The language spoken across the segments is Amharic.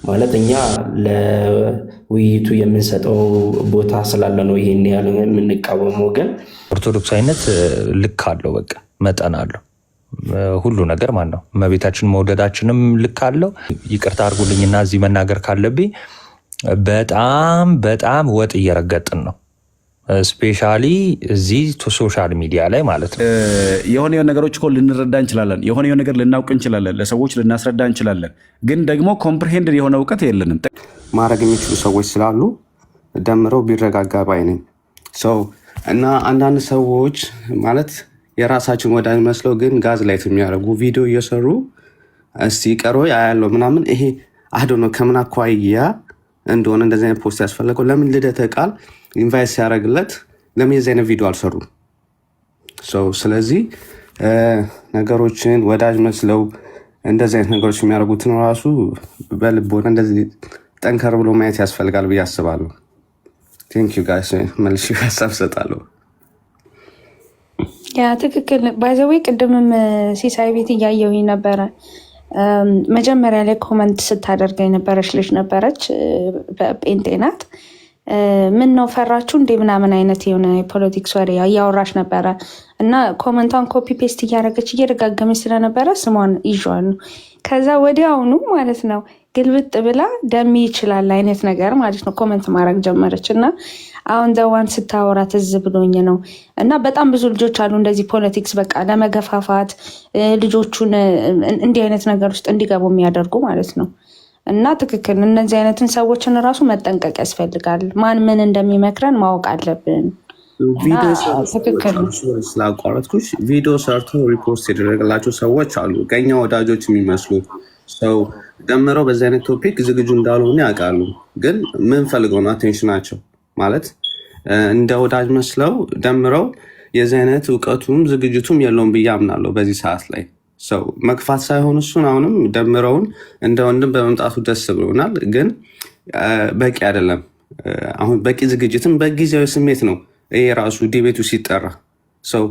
ማለት እኛ ለውይይቱ የምንሰጠው ቦታ ስላለ ነው ይሄን ያህል የምንቃወመው። ግን ኦርቶዶክሳዊነት ልክ አለው፣ በቃ መጠን አለው ሁሉ ነገር ማለት ነው። እመቤታችን መውደዳችንም ልክ አለው። ይቅርታ አድርጉልኝና እዚህ መናገር ካለብኝ በጣም በጣም ወጥ እየረገጥን ነው፣ ስፔሻሊ እዚህ ሶሻል ሚዲያ ላይ ማለት ነው። የሆነ ነገሮች እኮ ልንረዳ እንችላለን፣ የሆነ ነገር ልናውቅ እንችላለን፣ ለሰዎች ልናስረዳ እንችላለን። ግን ደግሞ ኮምፕሪሄንድ የሆነ እውቀት የለንም። ማድረግ የሚችሉ ሰዎች ስላሉ ደምረው ቢረጋጋ ባይ ነኝ እና አንዳንድ ሰዎች ማለት የራሳችን ወዳጅ መስለው ግን ጋዝ ላይት የሚያደርጉ ቪዲዮ እየሰሩ እስቲ ቀሮ ያለው ምናምን ይሄ አዶ ነው። ከምን አኳያ እንደሆነ እንደዚህ አይነት ፖስት ያስፈለገው? ለምን ልደተ ቃል ኢንቫይት ሲያደርግለት ለምን የዚህ አይነት ቪዲዮ አልሰሩም? ስለዚህ ነገሮችን ወዳጅ መስለው እንደዚህ አይነት ነገሮች የሚያደርጉትን ራሱ በልቦና እንደዚህ ጠንከር ብሎ ማየት ያስፈልጋል ብዬ አስባለሁ። ቴንክ ዩ ጋይስ። መልሼ ሀሳብ እሰጣለሁ። ያ ትክክል። ባይዘዌ ቅድምም ሲሳይ ቤት እያየሁኝ ነበረ። መጀመሪያ ላይ ኮመንት ስታደርገ የነበረች ልጅ ነበረች፣ ጴንጤ ናት። ምን ነው ፈራችሁ እንዴ ምናምን አይነት የሆነ የፖለቲክስ ወሬ እያወራች ነበረ እና ኮመንቷን ኮፒ ፔስት እያደረገች እየደጋገመች ስለነበረ ስሟን ይዤዋል ነው። ከዛ ወዲያውኑ ማለት ነው ግልብጥ ብላ ደሜ ይችላል አይነት ነገር ማለት ነው ኮመንት ማድረግ ጀመረች። እና አሁን ዘዋን ስታወራ ትዝ ብሎኝ ነው። እና በጣም ብዙ ልጆች አሉ እንደዚህ ፖለቲክስ በቃ ለመገፋፋት ልጆቹን እንዲህ አይነት ነገር ውስጥ እንዲገቡ የሚያደርጉ ማለት ነው። እና ትክክል እነዚህ አይነትን ሰዎችን ራሱ መጠንቀቅ ያስፈልጋል። ማን ምን እንደሚመክረን ማወቅ አለብን። ስላቋረጥኩሽ ቪዲዮ ሰርቶ ሪፖስት የደረገላቸው ሰዎች አሉ፣ ቀኛ ወዳጆች የሚመስሉ ሰው ደምረው በዚህ አይነት ቶፒክ ዝግጁ እንዳልሆነ ያውቃሉ። ግን ምን ፈልገው ነው አቴንሽናቸው ማለት እንደ ወዳጅ መስለው ደምረው የዚህ አይነት እውቀቱም ዝግጅቱም የለውም ብዬ አምናለሁ። በዚህ ሰዓት ላይ ሰው መግፋት ሳይሆን እሱን አሁንም ደምረውን እንደ ወንድም በመምጣቱ ደስ ብሎናል። ግን በቂ አይደለም። አሁን በቂ ዝግጅትም በጊዜያዊ ስሜት ነው ይሄ ራሱ ዲቤቱ ሲጠራ ሰው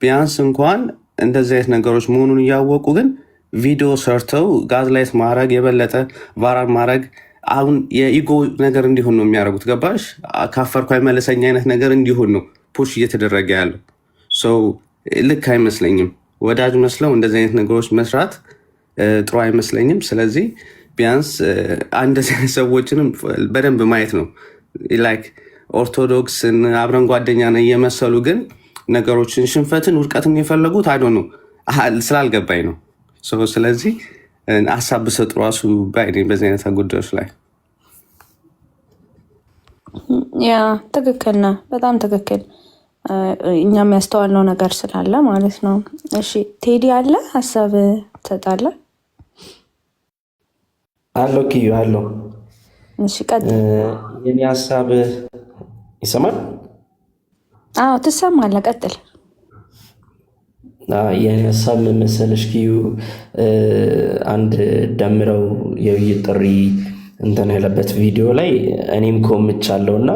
ቢያንስ እንኳን እንደዚህ አይነት ነገሮች መሆኑን እያወቁ ግን ቪዲዮ ሰርተው ጋዝ ላይት ማድረግ የበለጠ ቫራል ማድረግ አሁን የኢጎ ነገር እንዲሆን ነው የሚያደርጉት። ገባሽ? ካፈርኩ አይመለሰኝ አይነት ነገር እንዲሆን ነው ፑሽ እየተደረገ ያለው ሰው። ልክ አይመስለኝም። ወዳጅ መስለው እንደዚህ አይነት ነገሮች መስራት ጥሩ አይመስለኝም። ስለዚህ ቢያንስ እንደዚህ አይነት ሰዎችንም በደንብ ማየት ነው። ላይክ ኦርቶዶክስን አብረን ጓደኛ ነው እየመሰሉ ግን ነገሮችን ሽንፈትን ውድቀትን የፈለጉት አይዶ ነው ስላልገባኝ ነው። ስለዚህ ሀሳብ ብሰጥ ራሱ ባይ ነኝ በዚህ አይነት ጉዳዮች ላይ። ያ ትክክል ነው፣ በጣም ትክክል። እኛም ያስተዋልነው ነገር ስላለ ማለት ነው። እሺ ቴዲ አለ ሀሳብ ትሰጣለህ? አለው ኪዩ አለው። እሺ ቀጥል። የኔ ሀሳብ ይሰማል? አዎ ትሰማለህ፣ ቀጥል። የኔ ሀሳብ ምን መሰለሽ ኪዩ፣ አንድ ደምረው የውይይት ጥሪ እንትን ያለበት ቪዲዮ ላይ እኔም ኮምቻለሁ እና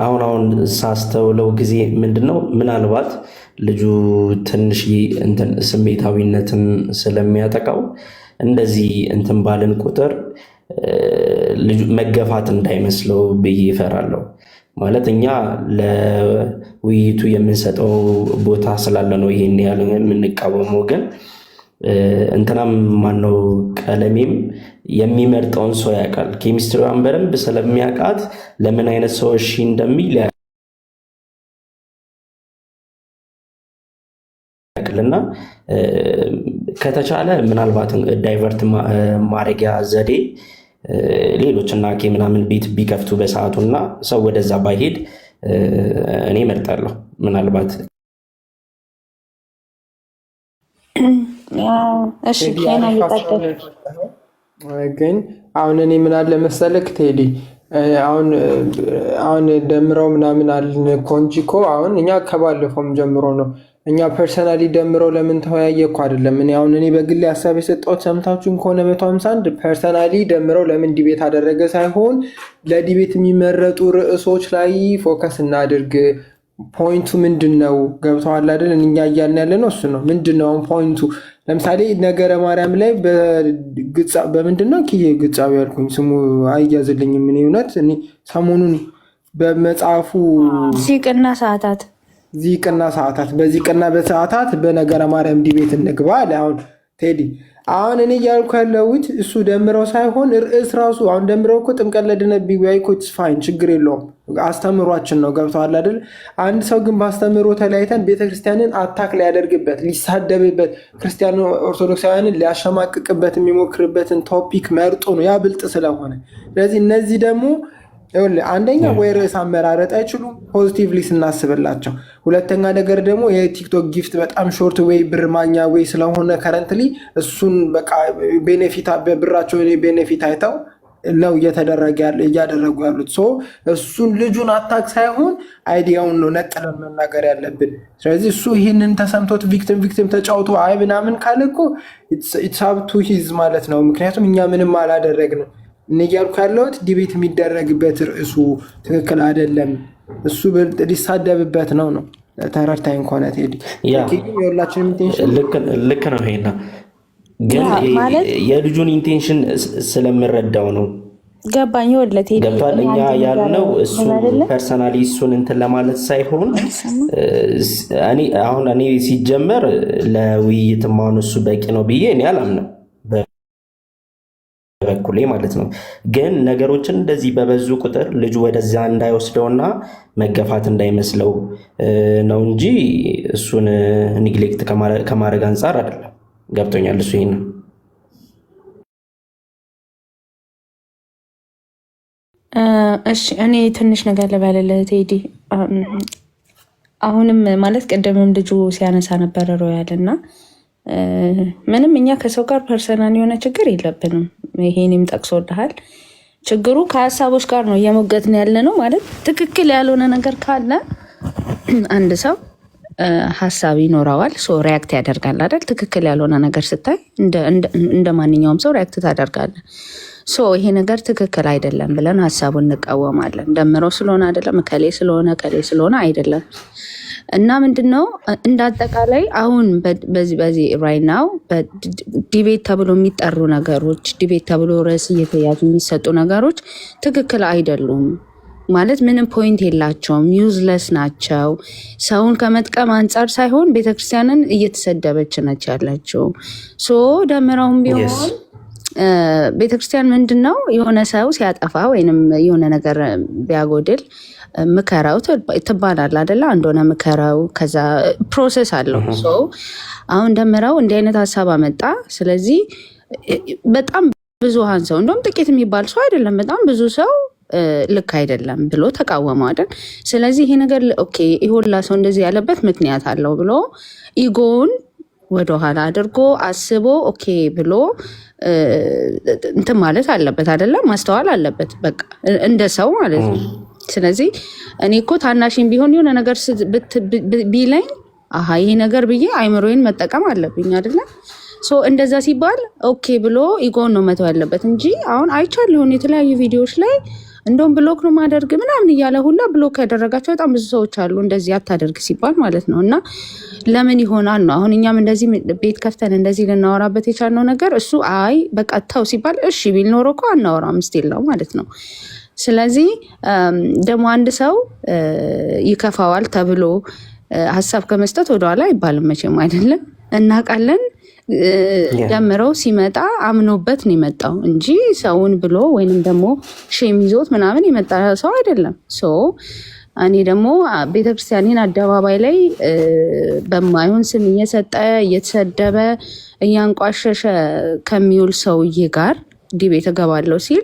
አሁን ሳስተውለው ጊዜ ምንድነው ምናልባት ልጁ ትንሽ እንትን ስሜታዊነትን ስለሚያጠቃው እንደዚህ እንትን ባልን ቁጥር ልጁ መገፋት እንዳይመስለው ብዬ እፈራለሁ። ማለት እኛ ለውይይቱ የምንሰጠው ቦታ ስላለ ነው ይሄን ያህል የምንቃወመው። ግን እንትናም ማነው ቀለሜም የሚመርጠውን ሰው ያውቃል። ኬሚስትሪዋን በደንብ ስለሚያውቃት ለምን አይነት ሰው እሺ እንደሚል ያውቃልና ከተቻለ ምናልባት ዳይቨርት ማድረጊያ ዘዴ ሌሎች እና ምናምን ቤት ቢከፍቱ በሰዓቱና ሰው ወደዛ ባይሄድ እኔ እመርጣለሁ። ምናልባት ግን አሁን እኔ ምን አለ መሰለክ ቴዲ፣ አሁን ደምረው ምናምን አልን ኮንጂ እኮ አሁን እኛ ከባለፈውም ጀምሮ ነው እኛ ፐርሰናሊ ደምረው ለምን ተወያየ እኮ አይደለም። እኔ በግል ሀሳብ የሰጠሁት ሰምታችሁም ከሆነ 151 ፐርሰናሊ ደምረው ለምን ዲቤት አደረገ ሳይሆን ለዲቤት የሚመረጡ ርዕሶች ላይ ፎከስ እናድርግ። ፖይንቱ ምንድን ነው? ገብተዋል አይደል? እኛ እያልን ያለ ነው እሱ ነው። ምንድን ነው ፖይንቱ? ለምሳሌ ነገረ ማርያም ላይ በምንድነው ኪዬ ግጻዊ ያልኩኝ ስሙ አይያዝልኝም። ምን እውነት ሰሞኑን በመጽሐፉ ዚቅና ሰዓታት በዚቅና በሰዓታት በነገረ ማርያም ዲቤት እንግባ አለ። አሁን ቴዲ አሁን እኔ እያልኩ ያለሁት እሱ ደምረው ሳይሆን ርዕስ ራሱ አሁን ደምረው እኮ ጥምቀት ለድነት ቢወያይኮች ፋይን ችግር የለውም አስተምሯችን ነው ገብተዋል አይደል? አንድ ሰው ግን በአስተምሮ ተለያይተን ቤተክርስቲያንን አታክ ሊያደርግበት ሊሳደብበት ክርስቲያን ኦርቶዶክሳውያንን ሊያሸማቅቅበት የሚሞክርበትን ቶፒክ መርጦ ነው ያ ብልጥ ስለሆነ። ስለዚህ እነዚህ ደግሞ አንደኛ ወይ ርዕስ አመራረጥ አይችሉም ፖዚቲቭሊ ስናስብላቸው፣ ሁለተኛ ነገር ደግሞ የቲክቶክ ጊፍት በጣም ሾርት ወይ ብር ማኛ ወይ ስለሆነ ከረንትሊ እሱን በቃ ቤኔፊት በብራቸው ቤኔፊት አይተው ነው እያደረጉ ያሉት። እሱን ልጁን አታክ ሳይሆን አይዲያውን ነው ነጥለን መናገር ያለብን። ስለዚህ እሱ ይህንን ተሰምቶት ቪክቲም ተጫውቶ አይ ምናምን ካለ እኮ ኢትስ አፕ ቱ ሂዝ ማለት ነው። ምክንያቱም እኛ ምንም አላደረግንም። እያልኩ ያለሁት ዲቤት የሚደረግበት ርዕሱ ትክክል አይደለም፣ እሱ ሊሳደብበት ነው። ተረድታኝ ከሆነ ቴዲ የሁላችን ኢንቴንሽን ልክ ነው። ይሄና ግን የልጁን ኢንቴንሽን ስለምረዳው ነው ገባኝ። ወለት ገብቷል። እኛ ያልነው እሱ ፐርሰናሊ እሱን እንትን ለማለት ሳይሆን እኔ ሲጀመር ለውይይት ማሆን እሱ በቂ ነው ብዬ እኔ አላምንም በኩሌ ማለት ነው። ግን ነገሮችን እንደዚህ በበዙ ቁጥር ልጁ ወደዛ እንዳይወስደውና መገፋት እንዳይመስለው ነው እንጂ እሱን ኒግሌክት ከማድረግ አንጻር አይደለም። ገብቶኛል። እሱ ይሄን ነው። እሺ እኔ ትንሽ ነገር ልበልልህ ቴዲ። አሁንም ማለት ቀደምም ልጁ ሲያነሳ ነበረ ሮያል እና ምንም እኛ ከሰው ጋር ፐርሰናል የሆነ ችግር የለብንም። ይሄንም ጠቅሶልሃል። ችግሩ ከሀሳቦች ጋር ነው እየሞገትን ያለ ነው። ማለት ትክክል ያልሆነ ነገር ካለ አንድ ሰው ሀሳብ ይኖረዋል፣ ሪያክት ያደርጋል አይደል? ትክክል ያልሆነ ነገር ስታይ እንደ ማንኛውም ሰው ሪያክት ታደርጋለህ። ይሄ ነገር ትክክል አይደለም ብለን ሀሳቡን እንቃወማለን። ደምረው ስለሆነ አይደለም፣ ከሌ ስለሆነ አይደለም። እና ምንድነው እንደ አጠቃላይ አሁን በዚህ ራይት ናው ዲቤት ተብሎ የሚጠሩ ነገሮች፣ ዲቤት ተብሎ ርዕስ እየተያዙ የሚሰጡ ነገሮች ትክክል አይደሉም። ማለት ምንም ፖይንት የላቸውም፣ ዩዝለስ ናቸው። ሰውን ከመጥቀም አንጻር ሳይሆን ቤተክርስቲያንን እየተሰደበች ነች ያለችው። ደምረውም ቢሆን ቤተክርስቲያን ምንድነው የሆነ ሰው ሲያጠፋ ወይንም የሆነ ነገር ቢያጎድል ምከራው ትባላል አይደለ? እንደሆነ ምከራው፣ ከዛ ፕሮሰስ አለው። አሁን ደምረው እንዲህ አይነት ሀሳብ አመጣ። ስለዚህ በጣም ብዙሃን ሰው እንደውም ጥቂት የሚባል ሰው አይደለም፣ በጣም ብዙ ሰው ልክ አይደለም ብሎ ተቃወመው አይደል? ስለዚህ ይሄ ነገር ኦኬ ይሁላ ሰው እንደዚህ ያለበት ምክንያት አለው ብሎ ኢጎውን ወደኋላ አድርጎ አስቦ ኦኬ ብሎ እንትን ማለት አለበት አይደለም? ማስተዋል አለበት በቃ እንደ ሰው ማለት ነው። ስለዚህ እኔ እኮ ታናሽን ቢሆን የሆነ ነገር ቢለኝ ይሄ ነገር ብዬ አይምሮዬን መጠቀም አለብኝ አይደለም? እንደዛ ሲባል ኦኬ ብሎ ኢጎን ነው መተው ያለበት እንጂ አሁን አይቻል ሊሆን የተለያዩ ቪዲዮዎች ላይ እንደውም ብሎክ ነው ማደርግ ምናምን እያለ ሁላ ብሎክ ያደረጋቸው በጣም ብዙ ሰዎች አሉ፣ እንደዚህ አታደርግ ሲባል ማለት ነው። እና ለምን ይሆናል ነው አሁን እኛም እንደዚህ ቤት ከፍተን እንደዚህ ልናወራበት የቻልነው ነገር እሱ አይ በቃ ተው ሲባል እሺ ቢል ኖሮ እኮ አናወራም ስቲል ነው ማለት ነው። ስለዚህ ደግሞ አንድ ሰው ይከፋዋል ተብሎ ሀሳብ ከመስጠት ወደኋላ አይባልም መቼም አይደለም። እናውቃለን። ደምረው ሲመጣ አምኖበት ነው የመጣው እንጂ ሰውን ብሎ ወይንም ደግሞ ሼም ይዞት ምናምን የመጣ ሰው አይደለም። እኔ ደግሞ ቤተክርስቲያኔን አደባባይ ላይ በማይሆን ስም እየሰጠ እየተሰደበ እያንቋሸሸ ከሚውል ሰውዬ ጋር ዲቤት እገባለሁ ሲል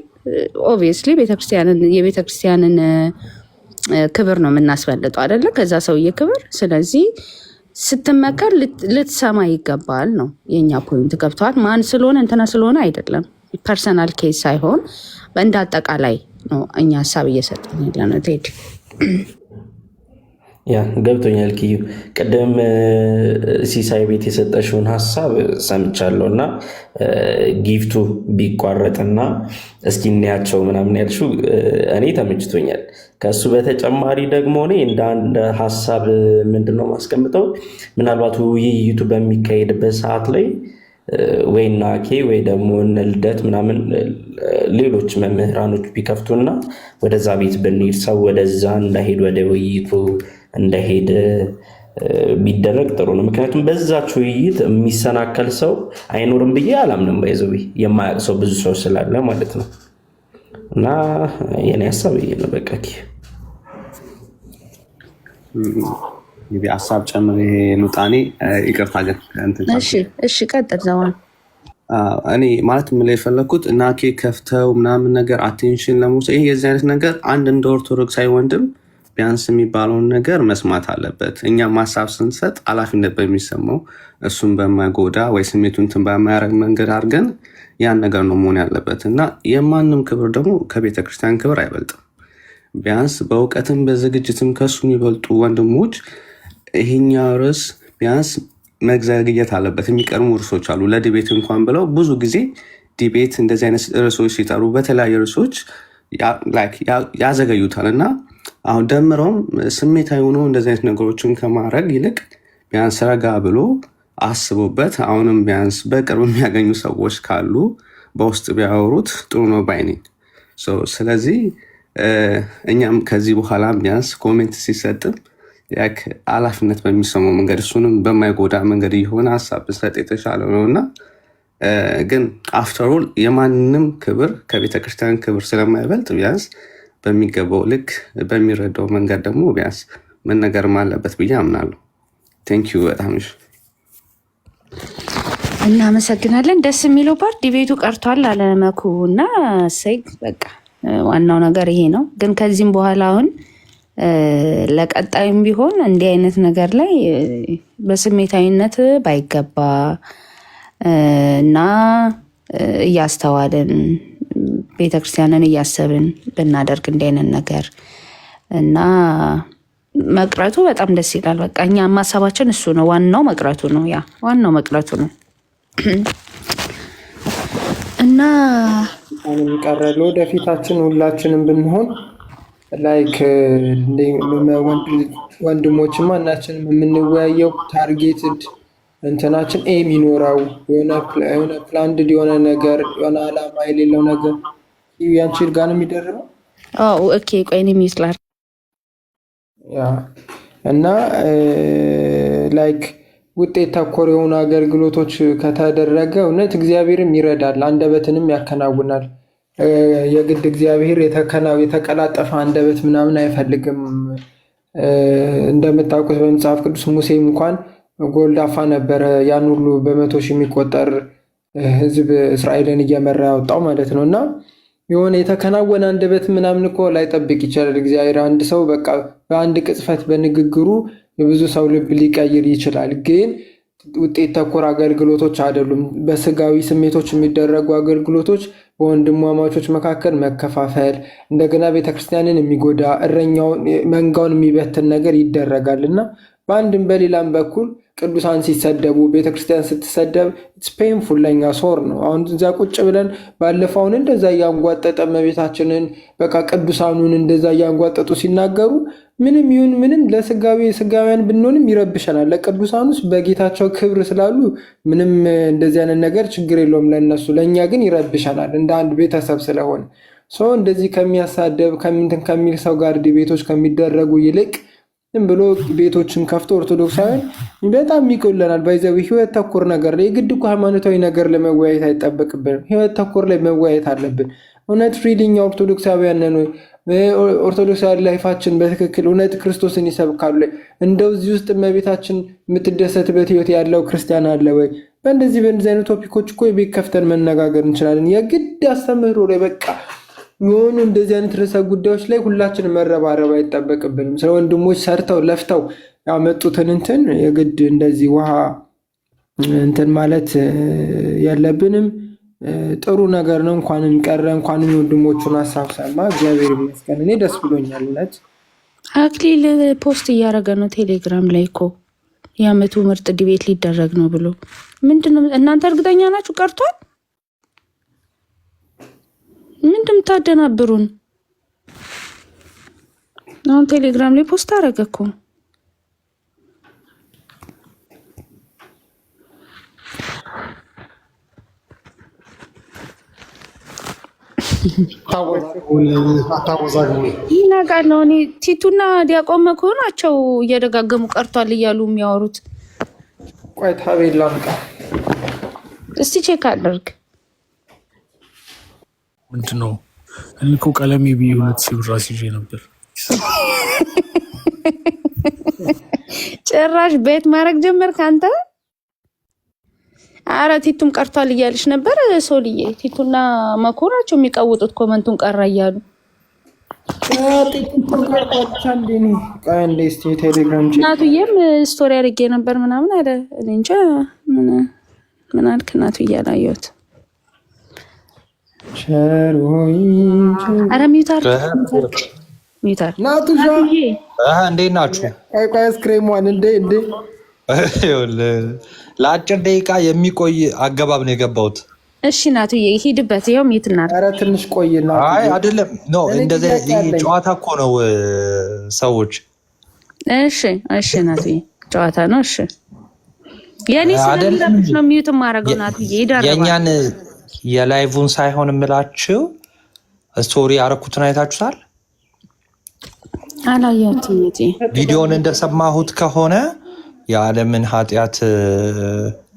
ኦብቪየስሊ የቤተክርስቲያንን ክብር ነው የምናስበልጠው አይደለ? ከዛ ሰውዬ ክብር። ስለዚህ ስትመከር ልትሰማ ይገባል ነው የኛ ፖይንት። ገብተዋል? ማን ስለሆነ እንትና ስለሆነ አይደለም፣ ፐርሰናል ኬዝ ሳይሆን በእንደ አጠቃላይ ነው እኛ ሀሳብ እየሰጠን ያለነው። ቴዲ ያ ገብቶኛል። ኪዩ ቅድም ሲሳይ ቤት የሰጠሽውን ሀሳብ ሰምቻለሁ እና ጊፍቱ ቢቋረጥና እስኪ እንያቸው ምናምን ያልሽው እኔ ተመችቶኛል። ከእሱ በተጨማሪ ደግሞ እኔ እንደ አንድ ሀሳብ ምንድነው ማስቀምጠው ምናልባት ውይይቱ በሚካሄድበት ሰዓት ላይ ወይ ናኬ ወይ ደግሞ እነ ልደት ምናምን ሌሎች መምህራኖች ቢከፍቱና ወደዛ ቤት ብንሄድ ሰው ወደዛ እንዳይሄድ ወደ ውይይቱ እንዳይሄድ ቢደረግ ጥሩ ነው። ምክንያቱም በዛች ውይይት የሚሰናከል ሰው አይኖርም ብዬ አላምንም። ባይዘው የማያውቅ ሰው ብዙ ሰው ስላለ ማለት ነው። እና የኔ ሀሳብ ይሄ ነው። በቃ ሀሳብ ጨምር ይሄ ሉጣኔ ይቅርታ ግን እሺ ቀጥል ዘዋን። እኔ ማለት ምን ላይ የፈለኩት ናኬ ከፍተው ምናምን ነገር አቴንሽን ለመውሰድ ይሄ የዚህ አይነት ነገር አንድ እንደ ኦርቶዶክሳዊ ወንድም ቢያንስ የሚባለውን ነገር መስማት አለበት። እኛም ሀሳብ ስንሰጥ ኃላፊነት በሚሰማው እሱን በማይጎዳ ወይ ስሜቱን እንትን በማያደርግ መንገድ አድርገን ያን ነገር ነው መሆን ያለበት እና የማንም ክብር ደግሞ ከቤተክርስቲያን ክብር አይበልጥም። ቢያንስ በእውቀትም በዝግጅትም ከሱ የሚበልጡ ወንድሞች ይሄኛው ርዕስ ቢያንስ መዘግየት አለበት። የሚቀርሙ ርዕሶች አሉ ለዲቤት እንኳን ብለው ብዙ ጊዜ ዲቤት እንደዚህ አይነት ርዕሶች ሲጠሩ በተለያዩ ርዕሶች ያዘገዩታል እና አሁን ደምረውም ስሜታዊ ሆኖ እንደዚህ አይነት ነገሮችን ከማድረግ ይልቅ ቢያንስ ረጋ ብሎ አስቦበት አሁንም ቢያንስ በቅርብ የሚያገኙ ሰዎች ካሉ በውስጥ ቢያወሩት ጥሩ ነው ባይ ነኝ። ስለዚህ እኛም ከዚህ በኋላ ቢያንስ ኮሜንት ሲሰጥም ኃላፊነት በሚሰማው መንገድ እሱንም በማይጎዳ መንገድ እየሆነ ሀሳብ ብንሰጥ የተሻለ ነው እና ግን አፍተር ኦል የማንም ክብር ከቤተክርስቲያን ክብር ስለማይበልጥ ቢያንስ በሚገባው ልክ በሚረዳው መንገድ ደግሞ ቢያንስ መነገርም አለበት ብዬ አምናለሁ። ቴንኪዩ በጣም እናመሰግናለን። ደስ የሚለው ፓርት ዲቤቱ ቀርቷል አለመኩ እና ሰይ በቃ ዋናው ነገር ይሄ ነው። ግን ከዚህም በኋላ አሁን ለቀጣይም ቢሆን እንዲህ አይነት ነገር ላይ በስሜታዊነት ባይገባ እና እያስተዋልን ቤተክርስቲያንን እያሰብን ብናደርግ እንዲህ አይነት ነገር እና መቅረቱ በጣም ደስ ይላል። በቃ እኛ ማሳባችን እሱ ነው። ዋናው መቅረቱ ነው። ያ ዋናው መቅረቱ ነው እና አሁን ቀረለ ወደፊታችን ሁላችንም ብንሆን ላይክ ወንድሞችማ እናችንም የምንወያየው ታርጌትድ እንትናችን ኤም ይኖረው የሆነ ፕላንድ የሆነ ነገር የሆነ አላማ የሌለው ነገር ያንቺ ጋር ነው የሚደረገው። ኦኬ ቆይኔ ሚስላር እና ላይክ ውጤት ተኮር የሆኑ አገልግሎቶች ከተደረገ እውነት እግዚአብሔርም ይረዳል፣ አንደበትንም ያከናውናል። የግድ እግዚአብሔር የተቀላጠፈ አንደበት ምናምን አይፈልግም። እንደምታውቁት በመጽሐፍ ቅዱስ ሙሴም እንኳን ጎልዳፋ ነበረ፣ ያን ሁሉ በመቶ ሺህ የሚቆጠር ሕዝብ እስራኤልን እየመራ ያወጣው ማለት ነው። እና የሆነ የተከናወነ አንደበት ምናምን እኮ ላይጠብቅ ይችላል እግዚአብሔር። አንድ ሰው በቃ በአንድ ቅጽበት በንግግሩ የብዙ ሰው ልብ ሊቀይር ይችላል። ግን ውጤት ተኮር አገልግሎቶች አይደሉም። በስጋዊ ስሜቶች የሚደረጉ አገልግሎቶች በወንድማማቾች መካከል መከፋፈል፣ እንደገና ቤተክርስቲያንን የሚጎዳ እረኛውን መንጋውን የሚበትን ነገር ይደረጋል እና በአንድም በሌላም በኩል ቅዱሳን ሲሰደቡ ቤተክርስቲያን ስትሰደብ ፔንፉል ለኛ ሶር ነው። አሁን እዛ ቁጭ ብለን ባለፈውን እንደዛ እያንጓጠጠ እመቤታችንን በቃ ቅዱሳኑን እንደዛ እያንጓጠጡ ሲናገሩ ምንም ይሁን ምንም ለስጋውያን ብንሆንም ይረብሸናል። ለቅዱሳኑስ በጌታቸው ክብር ስላሉ ምንም እንደዚህ አይነት ነገር ችግር የለውም ለነሱ፣ ለእኛ ግን ይረብሸናል እንደ አንድ ቤተሰብ ስለሆነ እንደዚህ ከሚያሳደብ ከሚል ሰው ጋር ዲቤቶች ከሚደረጉ ይልቅ ብሎ ቤቶችን ከፍቶ ኦርቶዶክሳውያን በጣም ይቆለናል። ባይዘው ህይወት ተኮር ነገር ላይ የግድ እኮ ሃይማኖታዊ ነገር ለመወያየት አይጠበቅብንም። ህይወት ተኮር ላይ መወያየት አለብን። እውነት ሪሊኛ ኦርቶዶክሳውያን ነን ወይ? ኦርቶዶክሳዊ ላይፋችን በትክክል እውነት ክርስቶስን ይሰብካሉ? እንደው እዚህ ውስጥ እመቤታችን የምትደሰትበት ህይወት ያለው ክርስቲያን አለ ወይ? በእንደዚህ አይነት ቶፒኮች እኮ የቤት ከፍተን መነጋገር እንችላለን። የግድ አስተምህሮ ላይ በቃ የሆኑ እንደዚህ አይነት ርዕሰ ጉዳዮች ላይ ሁላችንም መረባረብ አይጠበቅብንም። ስለ ወንድሞች ሰርተው ለፍተው ያመጡትን እንትን የግድ እንደዚህ ውሃ እንትን ማለት የለብንም። ጥሩ ነገር ነው። እንኳንም ቀረ እንኳንም የወንድሞቹን ሀሳብ ሰማ። እግዚአብሔር ይመስገን። እኔ ደስ ብሎኛል። እውነት አክሊል ፖስት እያደረገ ነው ቴሌግራም ላይ እኮ የዓመቱ ምርጥ ዲቤት ሊደረግ ነው ብሎ። ምንድነው እናንተ እርግጠኛ ናችሁ? ቀርቷል? ምንድን የምታደናብሩን? አሁን ቴሌግራም ላይ ፖስት አደረገ እኮ። ይናቃለው። እኔ ቲቱና ዲያቆን መኮንን ናቸው እየደጋገሙ ቀርቷል እያሉ የሚያወሩት። ቆይ ታቤላ አምጣ እስቲ ቼክ አድርግ። ምንድነው? እኔ እኮ ቀለሜ ብዬ 2,000 ብር አስይዤ ነበር። ጭራሽ ቤት ማድረግ ጀመርክ አንተ? አረ ቲቱም ቀርቷል እያልሽ ነበር ሶልዬ። ቲቱና መኮናቸው የሚቀውጡት ኮመንቱን ቀራ እያሉ እናቱዬም ስቶሪ አድርጌ ነበር ምናምን አለ። እኔ እንጃ ምን አልክ እናቱ እያላየሁት። አረ ሚውታር ናቱ እንዴት ናችሁ? ቆይ አስክሬሟን እንዴ ለአጭር ደቂቃ የሚቆይ አገባብ ነው የገባሁት። እሺ ናቱዬ ሂድበት። ይኸው ሚትና ኧረ ትንሽ ቆይና። አይ አይደለም ኖ እንደዚህ ጨዋታ እኮ ነው ሰዎች። እሺ ናቱዬ ጨዋታ ነው። እሺ የኔ ስለምንድነው ነው ሚውት ማረገው? ናቱዬ ይደረባል። የኛን የላይቭን ሳይሆን የምላችሁ ስቶሪ አረኩትን አይታችሁታል? አላየሁትም። ቪዲዮን እንደሰማሁት ከሆነ የዓለምን ኃጢአት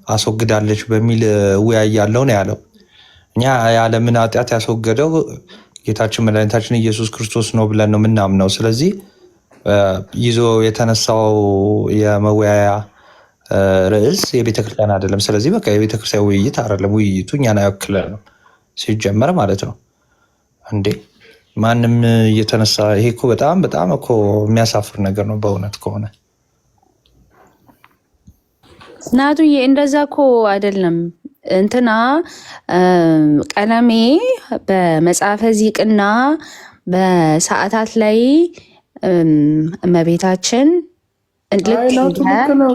አስወግዳለች በሚል ውያያለው ነው ያለው። እኛ የዓለምን ኃጢአት ያስወገደው ጌታችን መድኃኒታችን ኢየሱስ ክርስቶስ ነው ብለን ነው ምናምነው። ስለዚህ ይዞ የተነሳው የመወያያ ርዕስ የቤተክርስቲያን አይደለም። ስለዚህ በቃ የቤተክርስቲያን ውይይት አይደለም። ውይይቱ እኛን አይወክለንም ሲጀመር ማለት ነው እንዴ። ማንም እየተነሳ ይሄ እኮ በጣም እኮ የሚያሳፍር ነገር ነው በእውነት ከሆነ ናቱዬ። እንደዛ እኮ አይደለም። እንትና ቀለሜ በመጽሐፈ ዚቅና በሰዓታት ላይ እመቤታችን ልክ ነው።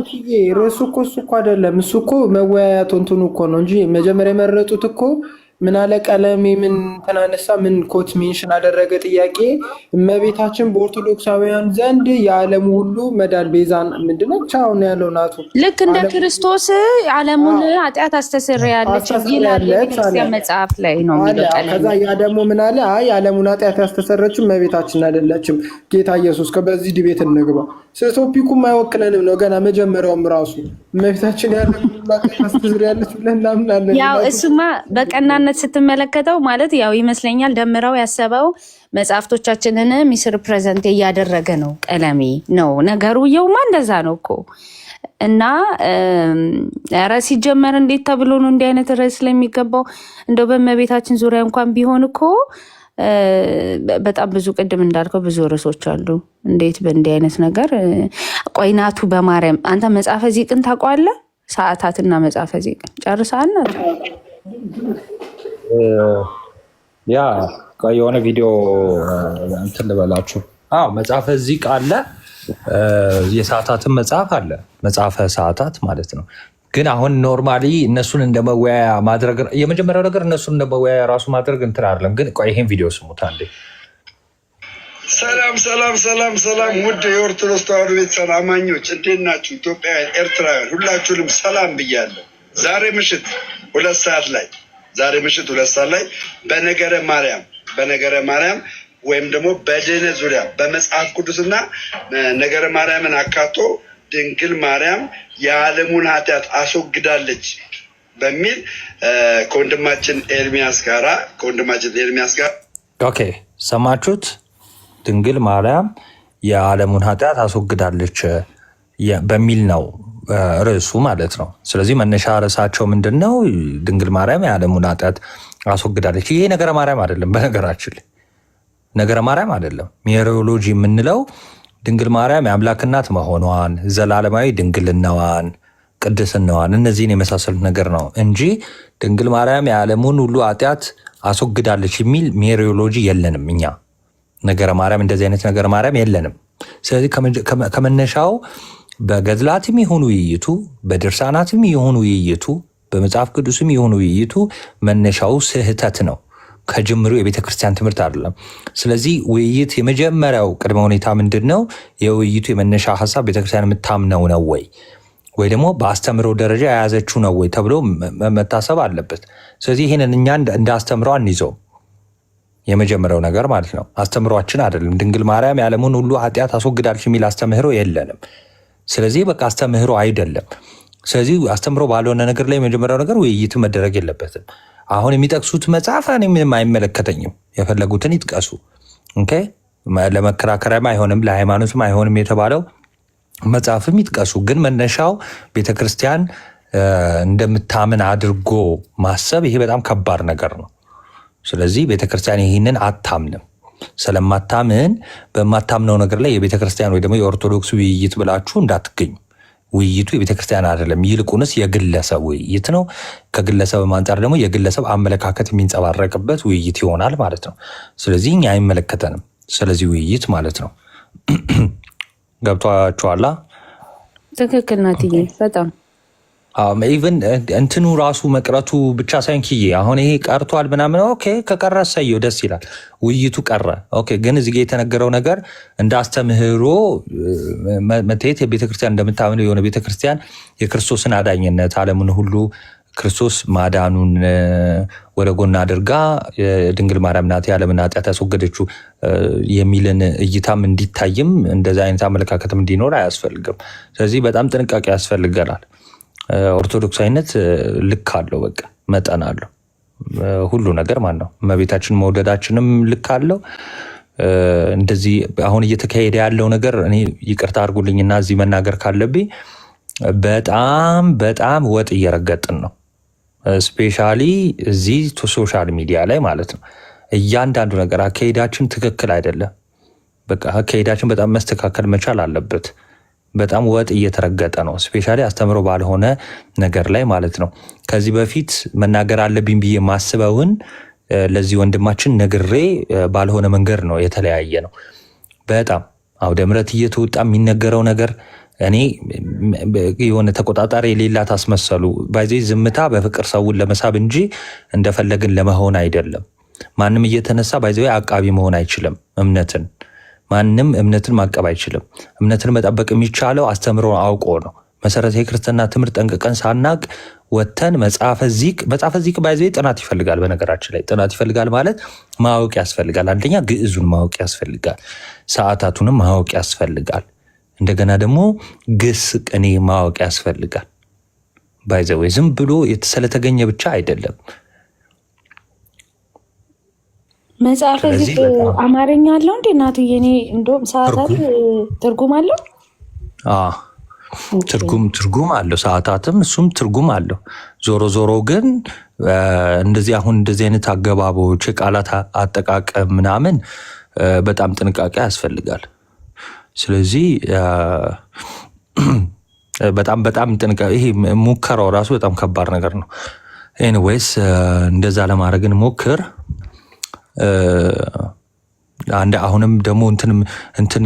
ርዕሱ እኮ እሱ እኮ አይደለም። እሱ እኮ መወያያቱ እንትኑ እኮ ነው እንጂ መጀመሪያ የመረጡት እኮ ምን አለ ቀለሜ ምን ተናነሳ ምን ኮት ሜንሽን አደረገ ጥያቄ እመቤታችን በኦርቶዶክሳውያን ዘንድ የዓለም ሁሉ መዳን ቤዛን ምንድነው ቻው ነው ያለው። ናቱ ልክ እንደ ክርስቶስ ዓለሙን ኃጢአት አስተሰርያለች ይላል የክርስቲያን መጽሐፍ ላይ ነው የሚለው። ከዛ ያ ደግሞ ምን አለ አይ ዓለሙን ኃጢአት ያስተሰረችው እመቤታችን አይደለችም ጌታ ኢየሱስ። ከበዚህ ዲቤት እንግባ። ቶፒኩም አይወክለንም ነው ገና መጀመሪያውም ራሱ እመቤታችን የዓለሙን ኃጢአት አስተሰርያለች ብለን እናምናለን። ያው እሱማ በቀናነት ስትመለከተው ማለት ያው ይመስለኛል ደምረው ያሰበው መጽሐፍቶቻችንን ሚስር ፕሬዘንት እያደረገ ነው ቀለሜ ነው ነገሩ። የውማ እንደዛ ነው እኮ እና ኧረ ሲጀመር እንዴት ተብሎ ነው እንዲህ አይነት ርዕስ ስለሚገባው? እንደው በእመቤታችን ዙሪያ እንኳን ቢሆን እኮ በጣም ብዙ ቅድም እንዳልከው ብዙ ርዕሶች አሉ። እንዴት በእንዲህ አይነት ነገር ቆይናቱ በማርያም አንተ መጽሐፈ ዚቅን ታውቀዋለህ? ሰዓታትና መጽሐፈ ዚቅን ጨርሰሃል? ያ የሆነ ቪዲዮ እንትን ልበላችሁ። መጽሐፈ ዚቅ አለ፣ የሰዓታትን መጽሐፍ አለ፣ መጽሐፈ ሰዓታት ማለት ነው። ግን አሁን ኖርማሊ እነሱን እንደ መወያያ ማድረግ የመጀመሪያው ነገር እነሱን እንደ መወያያ ራሱ ማድረግ እንትን አይደለም። ግን ይሄን ቪዲዮ ስሙት አንዴ። ሰላም ውድ የኦርቶዶክስ ተዋሕዶ ቤተሰብ አማኞች እንዴት ናችሁ? ኢትዮጵያውያን፣ ኤርትራውያን ሁላችሁንም ሰላም ብያለሁ። ዛሬ ምሽት 2 ሰዓት ላይ በነገረ ማርያም ወይም ደግሞ በድህነት ዙሪያ በመጽሐፍ ቅዱስና ነገረ ማርያምን አካቶ ድንግል ማርያም የዓለሙን ኃጢአት አስወግዳለች በሚል ከወንድማችን ኤርሚያስ ጋር ኦኬ፣ ሰማችሁት? ድንግል ማርያም የዓለሙን ኃጢአት አስወግዳለች በሚል ነው ርዕሱ ማለት ነው። ስለዚህ መነሻ ርዕሳቸው ምንድን ነው? ድንግል ማርያም የዓለሙን ኃጢአት አስወግዳለች። ይሄ ነገረ ማርያም አይደለም። በነገራችን ላይ ነገረ ማርያም አይደለም። ሜሪዮሎጂ የምንለው ድንግል ማርያም የአምላክ እናት መሆኗን፣ ዘላለማዊ ድንግልናዋን፣ ቅድስናዋን እነዚህን የመሳሰሉት ነገር ነው እንጂ ድንግል ማርያም የዓለሙን ሁሉ ኃጢአት አስወግዳለች የሚል ሜሪዮሎጂ የለንም እኛ። ነገረ ማርያም እንደዚህ አይነት ነገረ ማርያም የለንም። ስለዚህ ከመነሻው በገድላትም የሆኑ ውይይቱ፣ በድርሳናትም የሆኑ ውይይቱ፣ በመጽሐፍ ቅዱስም የሆኑ ውይይቱ መነሻው ስህተት ነው። ከጅምሩ የቤተ ክርስቲያን ትምህርት አይደለም። ስለዚህ ውይይት የመጀመሪያው ቅድመ ሁኔታ ምንድን ነው? የውይይቱ የመነሻ ሀሳብ ቤተክርስቲያን የምታምነው ነው ወይ ደግሞ በአስተምሮ ደረጃ የያዘችው ነው ወይ ተብሎ መታሰብ አለበት። ስለዚህ ይህንን እኛ እንደ አስተምሮ አንይዘው፣ የመጀመሪያው ነገር ማለት ነው። አስተምሯችን አይደለም። ድንግል ማርያም የዓለሙን ሁሉ ኃጢአት አስወግዳለች የሚል አስተምህሮ የለንም። ስለዚህ በቃ አስተምህሮ አይደለም። ስለዚህ አስተምሮ ባልሆነ ነገር ላይ የመጀመሪያው ነገር ውይይት መደረግ የለበትም። አሁን የሚጠቅሱት መጽሐፍ እኔ ምንም አይመለከተኝም፣ የፈለጉትን ይጥቀሱ። ለመከራከሪያም አይሆንም ለሃይማኖትም አይሆንም የተባለው መጽሐፍም ይጥቀሱ። ግን መነሻው ቤተክርስቲያን እንደምታምን አድርጎ ማሰብ ይሄ በጣም ከባድ ነገር ነው። ስለዚህ ቤተክርስቲያን ይህንን አታምንም። ስለማታምን በማታምነው ነገር ላይ የቤተክርስቲያን ወይ ደግሞ የኦርቶዶክስ ውይይት ብላችሁ እንዳትገኙ። ውይይቱ የቤተክርስቲያን አይደለም፣ ይልቁንስ የግለሰብ ውይይት ነው። ከግለሰብ አንጻር ደግሞ የግለሰብ አመለካከት የሚንጸባረቅበት ውይይት ይሆናል ማለት ነው። ስለዚህ እኛ አይመለከተንም ስለዚህ ውይይት ማለት ነው። ገብቷችኋላ? ትክክል ናት በጣም ኢቨን እንትኑ ራሱ መቅረቱ ብቻ ሳይሆን ኪዬ አሁን ይሄ ቀርቷል ምናምን፣ ኦኬ ከቀረ ሰየው ደስ ይላል። ውይይቱ ቀረ ኦኬ። ግን እዚህ ጋ የተነገረው ነገር እንደ አስተምህሮ መታየት የቤተክርስቲያን እንደምታምነው የሆነ ቤተክርስቲያን የክርስቶስን አዳኝነት ዓለምን ሁሉ ክርስቶስ ማዳኑን ወደ ጎን አድርጋ ድንግል ማርያም ናት የዓለምን ኃጢአት ያስወገደችው የሚልን እይታም እንዲታይም እንደዚ አይነት አመለካከትም እንዲኖር አያስፈልግም። ስለዚህ በጣም ጥንቃቄ ያስፈልገናል። ኦርቶዶክሳዊነት ልክ አለው፣ በቃ መጠን አለው። ሁሉ ነገር ማለት ነው። እመቤታችን መውደዳችንም ልክ አለው። እንደዚህ አሁን እየተካሄደ ያለው ነገር እኔ ይቅርታ አድርጉልኝና እዚህ መናገር ካለብኝ በጣም በጣም ወጥ እየረገጥን ነው። ስፔሻሊ እዚህ ሶሻል ሚዲያ ላይ ማለት ነው። እያንዳንዱ ነገር አካሄዳችን ትክክል አይደለም። በቃ አካሄዳችን በጣም መስተካከል መቻል አለበት። በጣም ወጥ እየተረገጠ ነው። ስፔሻሊ አስተምሮ ባልሆነ ነገር ላይ ማለት ነው። ከዚህ በፊት መናገር አለብኝ ብዬ ማስበውን ለዚህ ወንድማችን ነግሬ ባልሆነ መንገድ ነው የተለያየ ነው። በጣም አውደ ምሕረት እየተወጣ የሚነገረው ነገር እኔ የሆነ ተቆጣጣሪ የሌላት አስመሰሉ። ባይዜ ዝምታ በፍቅር ሰውን ለመሳብ እንጂ እንደፈለግን ለመሆን አይደለም። ማንም እየተነሳ ባይዜ አቃቢ መሆን አይችልም። ማንም እምነትን ማቀብ አይችልም። እምነትን መጠበቅ የሚቻለው አስተምሮ አውቆ ነው። መሰረታዊ የክርስትና ትምህርት ጠንቅቀን ሳናቅ ወተን መጽሐፈ ዚቅ ባይዜ ጥናት ይፈልጋል። በነገራችን ላይ ጥናት ይፈልጋል ማለት ማወቅ ያስፈልጋል። አንደኛ ግዕዙን ማወቅ ያስፈልጋል። ሰዓታቱንም ማወቅ ያስፈልጋል። እንደገና ደግሞ ግስ ቅኔ ማወቅ ያስፈልጋል። ባይዘዌ ዝም ብሎ ስለተገኘ ብቻ አይደለም። መጽሐፈ ዚቅ አማርኛ አለው እንዴ እናትዬ? እኔ እንደውም ሰዓታት ትርጉም አለው። ትርጉም አለው። ሰዓታትም እሱም ትርጉም አለው። ዞሮ ግን እንደዚህ አሁን እንደዚህ አይነት አገባቦች የቃላት አጠቃቀም ምናምን በጣም ጥንቃቄ ያስፈልጋል። ስለዚህ በጣም ጥንቃቄ፣ ይሄ ሙከራው ራሱ በጣም ከባድ ነገር ነው። ኤኒዌይስ እንደዛ ለማድረግ ሞክር። አሁንም ደግሞ እንትን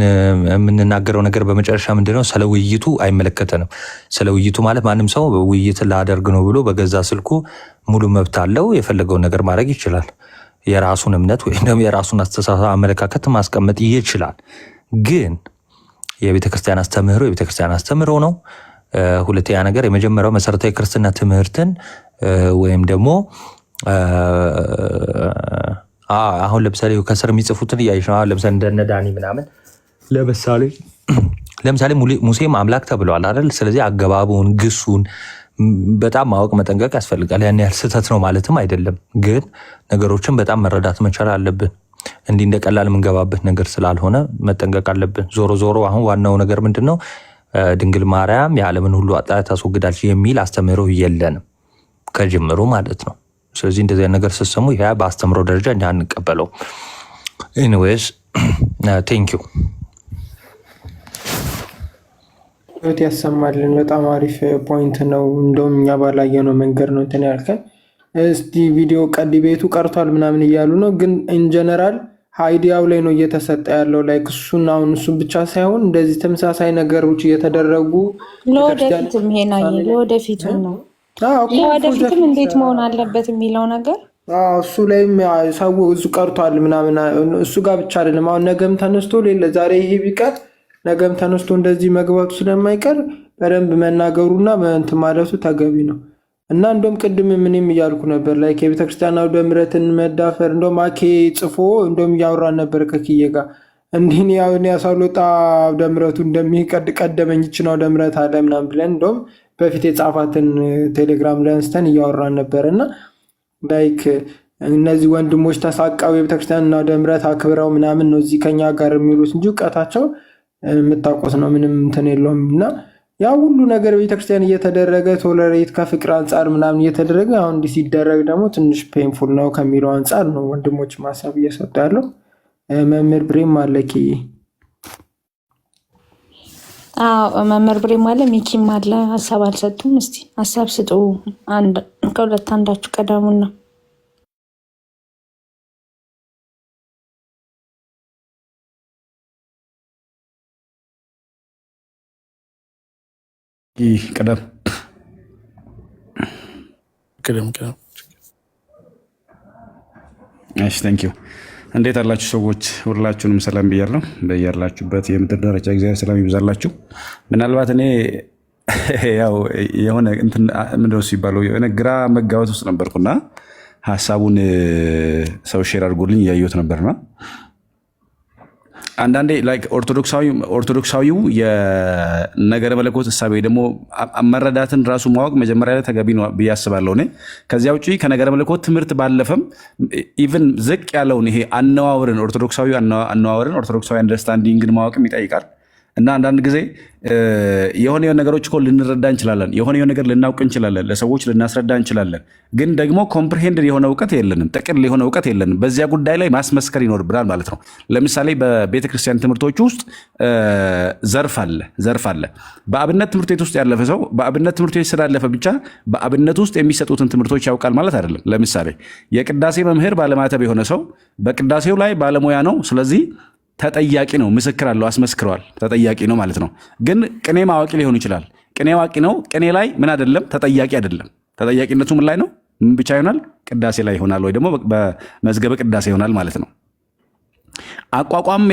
የምንናገረው ነገር በመጨረሻ ምንድነው? ስለ ውይይቱ አይመለከተንም። ስለ ውይይቱ ማለት ማንም ሰው ውይይት ላደርግ ነው ብሎ በገዛ ስልኩ ሙሉ መብት አለው። የፈለገውን ነገር ማድረግ ይችላል። የራሱን እምነት ወይም ደግሞ የራሱን አስተሳሰብ አመለካከት ማስቀመጥ ይችላል። ግን የቤተክርስቲያን አስተምህሮ ነው። ሁለተኛ ነገር የመጀመሪያው መሰረታዊ ክርስትና ትምህርትን ወይም ደግሞ አሁን ለምሳሌ ከስር የሚጽፉትን እያየሽ ነው። ለምሳሌ እንደነ ዳኒ ምናምን ለምሳሌ ሙሴም አምላክ ተብለዋል አይደል? ስለዚህ አገባቡን ግሱን በጣም ማወቅ መጠንቀቅ ያስፈልጋል። ያን ያህል ስህተት ነው ማለትም አይደለም፣ ግን ነገሮችን በጣም መረዳት መቻል አለብን። እንዲህ እንደ ቀላል የምንገባበት ነገር ስላልሆነ መጠንቀቅ አለብን። ዞሮ አሁን ዋናው ነገር ምንድን ነው? ድንግል ማርያም የዓለምን ሁሉ ኃጢአት ታስወግዳለች የሚል አስተምህሮ የለንም ከጅምሩ ማለት ነው። ስለዚህ እንደዚህ ነገር ስትሰሙ ይሄ በአስተምህሮ ደረጃ እኛ አንቀበለው። ኤኒዌይስ ቴንክ ዩ ያሰማልን። በጣም አሪፍ ፖይንት ነው። እንደውም እኛ ባላየነው መንገድ ነው እንትን ያልከን። እስቲ ቪዲዮ ቤቱ ቀርቷል ምናምን እያሉ ነው፣ ግን ኢንጀነራል አይዲያው ላይ ነው እየተሰጠ ያለው። ላይ እሱን አሁን እሱን ብቻ ሳይሆን እንደዚህ ተመሳሳይ ነገሮች እየተደረጉ ለወደፊትም ይሄ ለወደፊቱ ነው ለወደፊትም እንዴት መሆን አለበት የሚለው ነገር እሱ ላይም ሰው እሱ ቀርቷል ምናምን እሱ ጋር ብቻ አይደለም። አሁን ነገም ተነስቶ ሌለ ዛሬ ይሄ ቢቀር ነገም ተነስቶ እንደዚህ መግባቱ ስለማይቀር በደንብ መናገሩና እንትን ማለቱ ተገቢ ነው እና እንደውም ቅድም ምንም እያልኩ ነበር ላይ የቤተክርስቲያን አውደ ምሕረትን መዳፈር እንደውም አኬ ጽፎ እንደውም እያወራን ነበር ከኪዬ ጋር እንዲህ ያውን ያሳሎጣ አውደ ምሕረቱ እንደሚቀደመኝ ይችን አውደ ምሕረት አለ ምናምን ብለን እንደውም በፊት የጻፋትን ቴሌግራም ላይ አንስተን እያወራን ነበር እና ላይክ እነዚህ ወንድሞች ተሳቃው የቤተክርስቲያን አውደ ምሕረት አክብረው ምናምን ነው እዚህ ከኛ ጋር የሚሉት እንጂ እውቀታቸው የምታውቁት ነው ምንም እንትን የለውም እና ያ ሁሉ ነገር ቤተክርስቲያን እየተደረገ ቶለሬት ከፍቅር አንጻር ምናምን እየተደረገ አሁን እንዲህ ሲደረግ ደግሞ ትንሽ ፔንፉል ነው ከሚለው አንጻር ነው ወንድሞች ማሳብ እየሰጡ ያለው። መምህር ብሬም አለ ኪ መምህር ብሬም አለ ሚኪም አለ ሀሳብ አልሰጡም። እስቲ ሀሳብ ስጡ። ከሁለት አንዳችሁ ቀዳሙና ቀደም እሺ ታንክ ዩ። እንዴት አላችሁ ሰዎች? ሁላችሁንም ሰላም ብያለሁ። በያላችሁበት የምድር ዳርቻ እግዚአብሔር ሰላም ይብዛላችሁ። ምናልባት እኔ ያው የሆነ እንትን ምንድነው ሲባለው የሆነ ግራ መጋባት ውስጥ ነበርኩና ሀሳቡን ሰው ሼር አድርጎልኝ እያየሁት ነበርና አንዳንዴ ላይክ ኦርቶዶክሳዊው የነገረ መለኮት እሳቤ ደግሞ መረዳትን ራሱ ማወቅ መጀመሪያ ላይ ተገቢ ነው ብዬ አስባለሁ። እኔ ከዚያ ውጪ ከነገረ መለኮት ትምህርት ባለፈም ኢቭን ዝቅ ያለውን ይሄ አነዋወርን ኦርቶዶክሳዊ አንደርስታንዲንግን ማወቅም ይጠይቃል እና አንዳንድ ጊዜ የሆነ ነገሮች እኮ ልንረዳ እንችላለን፣ የሆነ ነገር ልናውቅ እንችላለን፣ ለሰዎች ልናስረዳ እንችላለን። ግን ደግሞ ኮምፕሪሄንድ የሆነ እውቀት የለንም፣ ጥቅል የሆነ እውቀት የለንም። በዚያ ጉዳይ ላይ ማስመስከር ይኖርብናል ማለት ነው። ለምሳሌ በቤተክርስቲያን ትምህርቶች ውስጥ ዘርፍ አለ። በአብነት ትምህርት ቤት ውስጥ ያለፈ ሰው በአብነት ትምህርት ቤት ስላለፈ ብቻ በአብነት ውስጥ የሚሰጡትን ትምህርቶች ያውቃል ማለት አይደለም። ለምሳሌ የቅዳሴ መምህር ባለማተብ የሆነ ሰው በቅዳሴው ላይ ባለሙያ ነው። ስለዚህ ተጠያቂ ነው። ምስክር አለው፣ አስመስክረዋል። ተጠያቂ ነው ማለት ነው። ግን ቅኔ ማዋቂ ሊሆን ይችላል። ቅኔ አዋቂ ነው። ቅኔ ላይ ምን አይደለም፣ ተጠያቂ አይደለም። ተጠያቂነቱ ምን ላይ ነው? ምን ብቻ ይሆናል? ቅዳሴ ላይ ይሆናል፣ ወይ ደግሞ በመዝገበ ቅዳሴ ይሆናል ማለት ነው። አቋቋም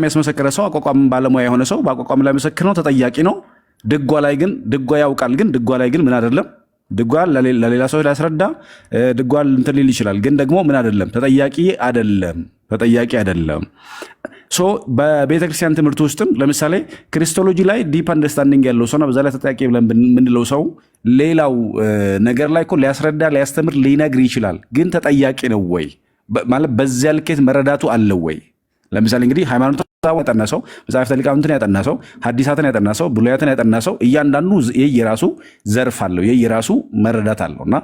ያስመሰከረ ሰው፣ አቋቋም ባለሙያ የሆነ ሰው በአቋቋም ላይ ምስክር ነው፣ ተጠያቂ ነው። ድጓ ላይ ግን ድጓ ያውቃል። ግን ድጓ ላይ ግን ምን አይደለም፣ ድጓ ለሌላ ሰው ሊያስረዳ ድጓ እንትን ሊል ይችላል። ግን ደግሞ ምን አይደለም፣ ተጠያቂ አይደለም። ሶ በቤተክርስቲያን ትምህርት ውስጥም ለምሳሌ ክሪስቶሎጂ ላይ ዲፕ አንደርስታንዲንግ ያለው ሰውና በዛ ላይ ተጠያቂ ብለን የምንለው ሰው ሌላው ነገር ላይ እኮ ሊያስረዳ ሊያስተምር ሊነግር ይችላል። ግን ተጠያቂ ነው ወይ ማለት በዚያ ልኬት መረዳቱ አለው ወይ? ለምሳሌ እንግዲህ ሃይማኖት ያጠና ሰው፣ መጽሐፍተ ሊቃውንትን ያጠና ሰው፣ ሐዲሳትን ያጠና ሰው፣ ብሉያትን ያጠና ሰው እያንዳንዱ የየራሱ ዘርፍ አለው፣ የየራሱ መረዳት አለውና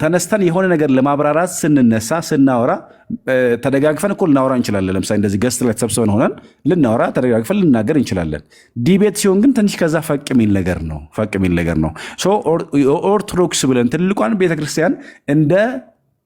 ተነስተን የሆነ ነገር ለማብራራት ስንነሳ ስናወራ ተደጋግፈን እኮ ልናወራ እንችላለን። ለምሳሌ እንደዚህ ገስት ላይ ተሰብስበን ሆነን ልናወራ ተደጋግፈን ልናገር እንችላለን። ዲቤት ሲሆን ግን ትንሽ ከዛ ፈቅ የሚል ነገር ነው። ኦርቶዶክስ ብለን ትልቋን ቤተክርስቲያን እንደ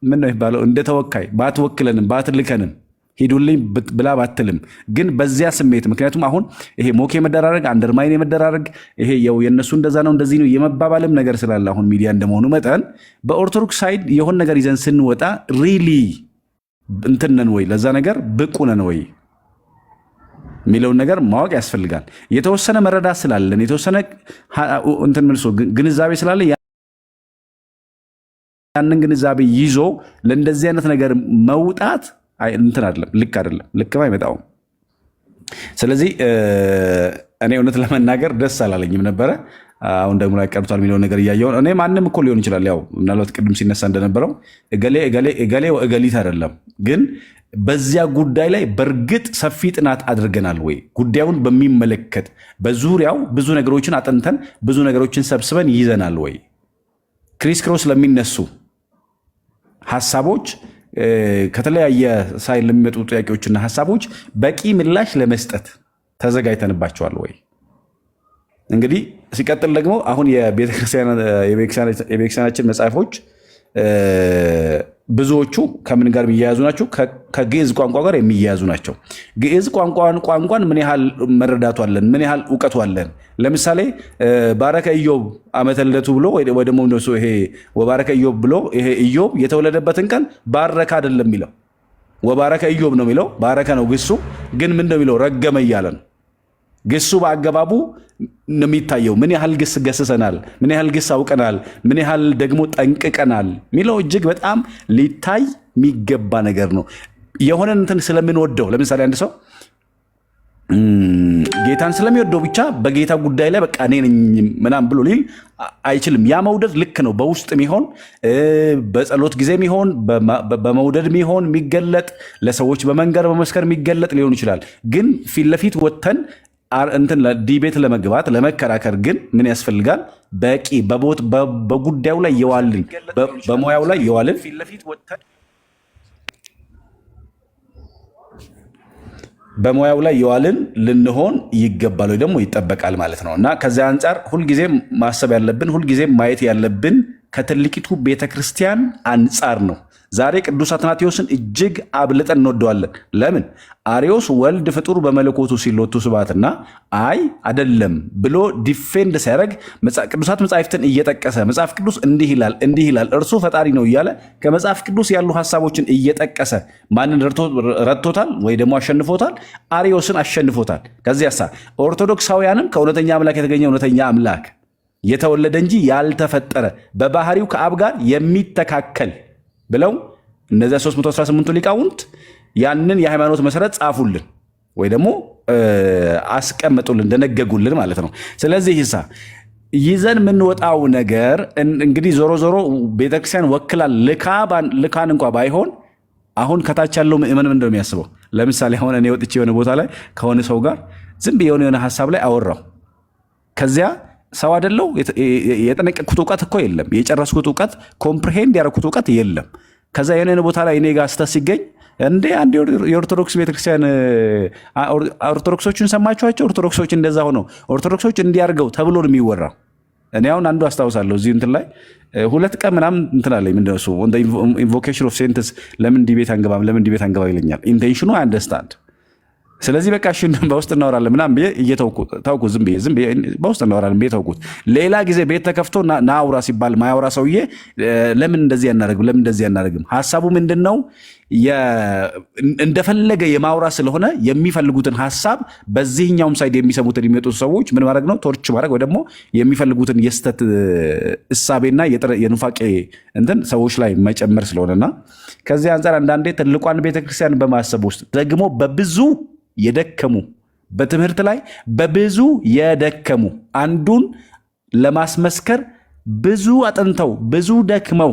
ምን ነው የሚባለው እንደ ተወካይ ባትወክለንም ባትልከንም ሂዱልኝ ብላ ባትልም ግን በዚያ ስሜት ምክንያቱም አሁን ይሄ ሞክ የመደራረግ አንደርማይን የመደራረግ ይሄ የነሱ እንደዛ ነው እንደዚህ ነው የመባባልም ነገር ስላለ አሁን ሚዲያ እንደመሆኑ መጠን በኦርቶዶክስ ሳይድ የሆን ነገር ይዘን ስንወጣ ሪሊ እንትን ነን ወይ ለዛ ነገር ብቁ ነን ወይ የሚለውን ነገር ማወቅ ያስፈልጋል። የተወሰነ መረዳት ስላለን የተወሰነ እንትን መልሶ ግንዛቤ ስላለ ያንን ግንዛቤ ይዞ ለእንደዚህ አይነት ነገር መውጣት እንትን አይደለም፣ ልክ አይደለም፣ ልክም አይመጣውም። ስለዚህ እኔ እውነት ለመናገር ደስ አላለኝም ነበረ። አሁን ደግሞ ላይ ቀርቷል የሚለው ነገር እያየሁ እኔ ማንም እኮ ሊሆን ይችላል። ያው ምናልባት ቅድም ሲነሳ እንደነበረው እገሌ እገሊት አይደለም፣ ግን በዚያ ጉዳይ ላይ በእርግጥ ሰፊ ጥናት አድርገናል ወይ? ጉዳዩን በሚመለከት በዙሪያው ብዙ ነገሮችን አጥንተን ብዙ ነገሮችን ሰብስበን ይዘናል ወይ? ክሪስ ክሮስ ለሚነሱ ሀሳቦች ከተለያየ ሳይል ለሚመጡ ጥያቄዎችና ሀሳቦች በቂ ምላሽ ለመስጠት ተዘጋጅተንባቸዋል ወይ? እንግዲህ ሲቀጥል ደግሞ አሁን የቤተክርስቲያናችን መጽሐፎች ብዙዎቹ ከምን ጋር የሚያያዙ ናቸው? ከግዕዝ ቋንቋ ጋር የሚያያዙ ናቸው። ግዕዝ ቋንቋን ምን ያህል መረዳቱ አለን? ምን ያህል እውቀቱ አለን? ለምሳሌ ባረከ ኢዮብ ዓመተ ልደቱ ብሎ ወይ ደግሞ ይሄ ወባረከ ኢዮብ ብሎ ይሄ ኢዮብ የተወለደበትን ቀን ባረከ አይደለም የሚለው ወባረከ ኢዮብ ነው የሚለው። ባረከ ነው ግሱ፣ ግን ምን ነው የሚለው? ረገመ እያለ ነው። ግሱ በአገባቡ ነው የሚታየው። ምን ያህል ግስ ገስሰናል፣ ምን ያህል ግስ አውቀናል፣ ምን ያህል ደግሞ ጠንቅቀናል የሚለው እጅግ በጣም ሊታይ የሚገባ ነገር ነው። የሆነን እንትን ስለምንወደው ለምሳሌ አንድ ሰው ጌታን ስለሚወደው ብቻ በጌታ ጉዳይ ላይ በቃ እኔ ነኝ ምናምን ብሎ ሊል አይችልም። ያ መውደድ ልክ ነው። በውስጥ ሚሆን በጸሎት ጊዜ ሚሆን በመውደድ ሚሆን የሚገለጥ ለሰዎች በመንገር በመስከር የሚገለጥ ሊሆን ይችላል። ግን ፊት ለፊት ወጥተን እንትን ዲቤት ለመግባት ለመከራከር ግን ምን ያስፈልጋል? በቂ በጉዳዩ ላይ የዋልን በሙያው ላይ የዋልን በሙያው ላይ የዋልን ልንሆን ይገባል ወይ ደግሞ ይጠበቃል ማለት ነው። እና ከዚያ አንጻር ሁልጊዜም ማሰብ ያለብን ሁልጊዜም ማየት ያለብን ከትልቂቱ ቤተክርስቲያን አንጻር ነው። ዛሬ ቅዱስ አትናቴዎስን እጅግ አብልጠን እንወደዋለን። ለምን? አርዮስ ወልድ ፍጡር በመለኮቱ ሲሎቱ ስብሐትና አይ አይደለም ብሎ ዲፌንድ ሲያደርግ ቅዱሳት መጻሕፍትን እየጠቀሰ መጽሐፍ ቅዱስ እንዲህ ይላል እርሱ ፈጣሪ ነው እያለ ከመጽሐፍ ቅዱስ ያሉ ሀሳቦችን እየጠቀሰ ማንን ረድቶታል ወይ ደግሞ አሸንፎታል? አርዮስን አሸንፎታል። ከዚያሳ ኦርቶዶክሳውያንም ከእውነተኛ አምላክ የተገኘ እውነተኛ አምላክ የተወለደ እንጂ ያልተፈጠረ በባህሪው ከአብ ጋር የሚተካከል ብለው እነዚያ 318 ሊቃውንት ያንን የሃይማኖት መሰረት ጻፉልን ወይ ደግሞ አስቀምጡልን፣ ደነገጉልን ማለት ነው። ስለዚህ ይዘን የምንወጣው ነገር እንግዲህ ዞሮ ዞሮ ቤተክርስቲያን ወክላል ልካን እንኳ ባይሆን አሁን ከታች ያለው ምእመን ምንድን ነው የሚያስበው? ለምሳሌ አሁን እኔ ወጥቼ የሆነ ቦታ ላይ ከሆነ ሰው ጋር ዝም ብዬ የሆነ ሀሳብ ላይ አወራው። ከዚያ ሰው አይደለው የጠነቀቅኩት እውቀት እኮ የለም፣ የጨረስኩት እውቀት ኮምፕሪሄንድ ያደረኩት እውቀት የለም። ከዛ የሆነ ቦታ ላይ እኔ ጋር ስተት ሲገኝ እንዴ አንድ የኦርቶዶክስ ቤተክርስቲያን ኦርቶዶክሶችን ሰማችኋቸው? ኦርቶዶክሶች እንደዛ ሆነው ኦርቶዶክሶች እንዲያርገው ተብሎ ነው የሚወራው። እኔ አሁን አንዱ አስታውሳለሁ እዚህ እንትን ላይ 2 ቀን ምናምን እንትን አለኝ። ምንድን ነው እሱ ኢንቮኬሽን ኦፍ ሴንትስ ለምን ዲቤት አንገባ ይለኛል። ኢንቴንሽኑ አይ አንደርስታንድ። ስለዚህ በቃ እሺ በውስጥ እናወራለን ምናምን ብዬ እየተውኩት ዝም ብዬ በውስጥ እናወራለን ብዬ ተውኩት። ሌላ ጊዜ ቤት ተከፍቶ ናውራ ሲባል ማያወራ ሰውዬ ለምን እንደዚህ ያናደርግም? ሀሳቡ ምንድን ነው? እንደፈለገ የማውራ ስለሆነ የሚፈልጉትን ሀሳብ በዚህኛውም ሳይድ የሚሰሙትን የሚመጡት ሰዎች ምን ማድረግ ነው? ቶርች ማድረግ ወይ ደግሞ የሚፈልጉትን የስተት እሳቤና የኑፋቄ እንትን ሰዎች ላይ መጨመር ስለሆነና ከዚህ አንጻር አንዳንዴ ትልቋን ቤተክርስቲያን በማሰብ ውስጥ ደግሞ በብዙ የደከሙ በትምህርት ላይ በብዙ የደከሙ አንዱን ለማስመስከር ብዙ አጥንተው ብዙ ደክመው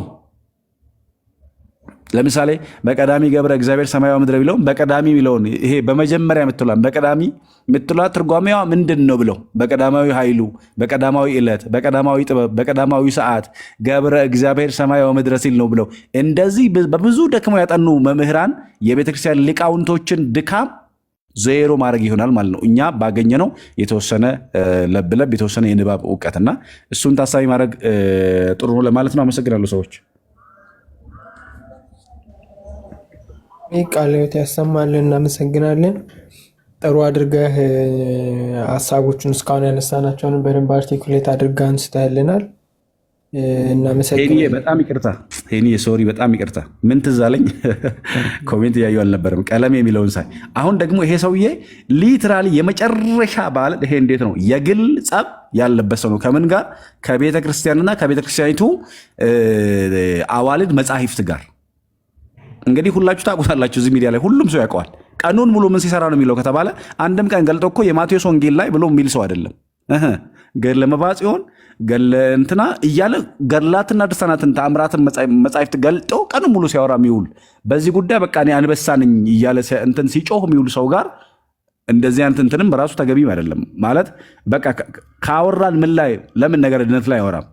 ለምሳሌ በቀዳሚ ገብረ እግዚአብሔር ሰማያዊ ምድረ ቢለውን በቀዳሚ ሚለውን ይሄ በመጀመሪያ የምትሏን በቀዳሚ የምትሏ ትርጓሜዋ ምንድን ነው ብለው በቀዳማዊ ኃይሉ በቀዳማዊ ዕለት በቀዳማዊ ጥበብ በቀዳማዊ ሰዓት ገብረ እግዚአብሔር ሰማያዊ ምድረ ሲል ነው ብለው እንደዚህ በብዙ ደክመው ያጠኑ መምህራን የቤተክርስቲያን ሊቃውንቶችን ድካም ዜሮ ማድረግ ይሆናል ማለት ነው። እኛ ባገኘነው የተወሰነ ለብለብ የተወሰነ የንባብ እውቀትና እሱን ታሳቢ ማድረግ ጥሩ ነው ለማለት ነው። አመሰግናለሁ ሰዎች። ቃለ ሕይወት ያሰማልን። እናመሰግናለን። ጥሩ አድርገህ ሀሳቦቹን እስካሁን ያነሳናቸውን በደንብ አርቲኩሌት አድርገህ አንስተህልናል። እናመሰግናለን። በጣም ይቅርታ ሄኒዬ፣ ሶሪ በጣም ይቅርታ። ምን ትዝ አለኝ ኮሜንት እያየሁ አልነበረም ቀለም የሚለውን ሳይ። አሁን ደግሞ ይሄ ሰውዬ ሊትራሊ የመጨረሻ ማለት ይሄ እንዴት ነው የግል ጸብ ያለበት ሰው ነው። ከምን ጋር? ከቤተ ክርስቲያንና ከቤተ ክርስቲያኒቱ አዋልድ መጻሕፍት ጋር። እንግዲህ ሁላችሁ ታውቁታላችሁ። እዚህ ሚዲያ ላይ ሁሉም ሰው ያውቀዋል። ቀኑን ሙሉ ምን ሲሰራ ነው የሚለው ከተባለ አንድም ቀን ገልጦ እኮ የማቴዎስ ወንጌል ላይ ብሎ የሚል ሰው አይደለም። ገድለ መባጽዮን ገድለ እንትና እያለ ገድላትና ድርሳናትን ተአምራትን መጻሕፍት ገልጦ ቀኑን ሙሉ ሲያወራ የሚውል በዚህ ጉዳይ በቃ እኔ አንበሳ ነኝ እያለ እንትን ሲጮህ የሚውል ሰው ጋር እንደዚህ አይነት እንትንም በራሱ ተገቢም አይደለም። ማለት በቃ ካወራን ምን ላይ ለምን ነገረ ድነት ላይ አወራም?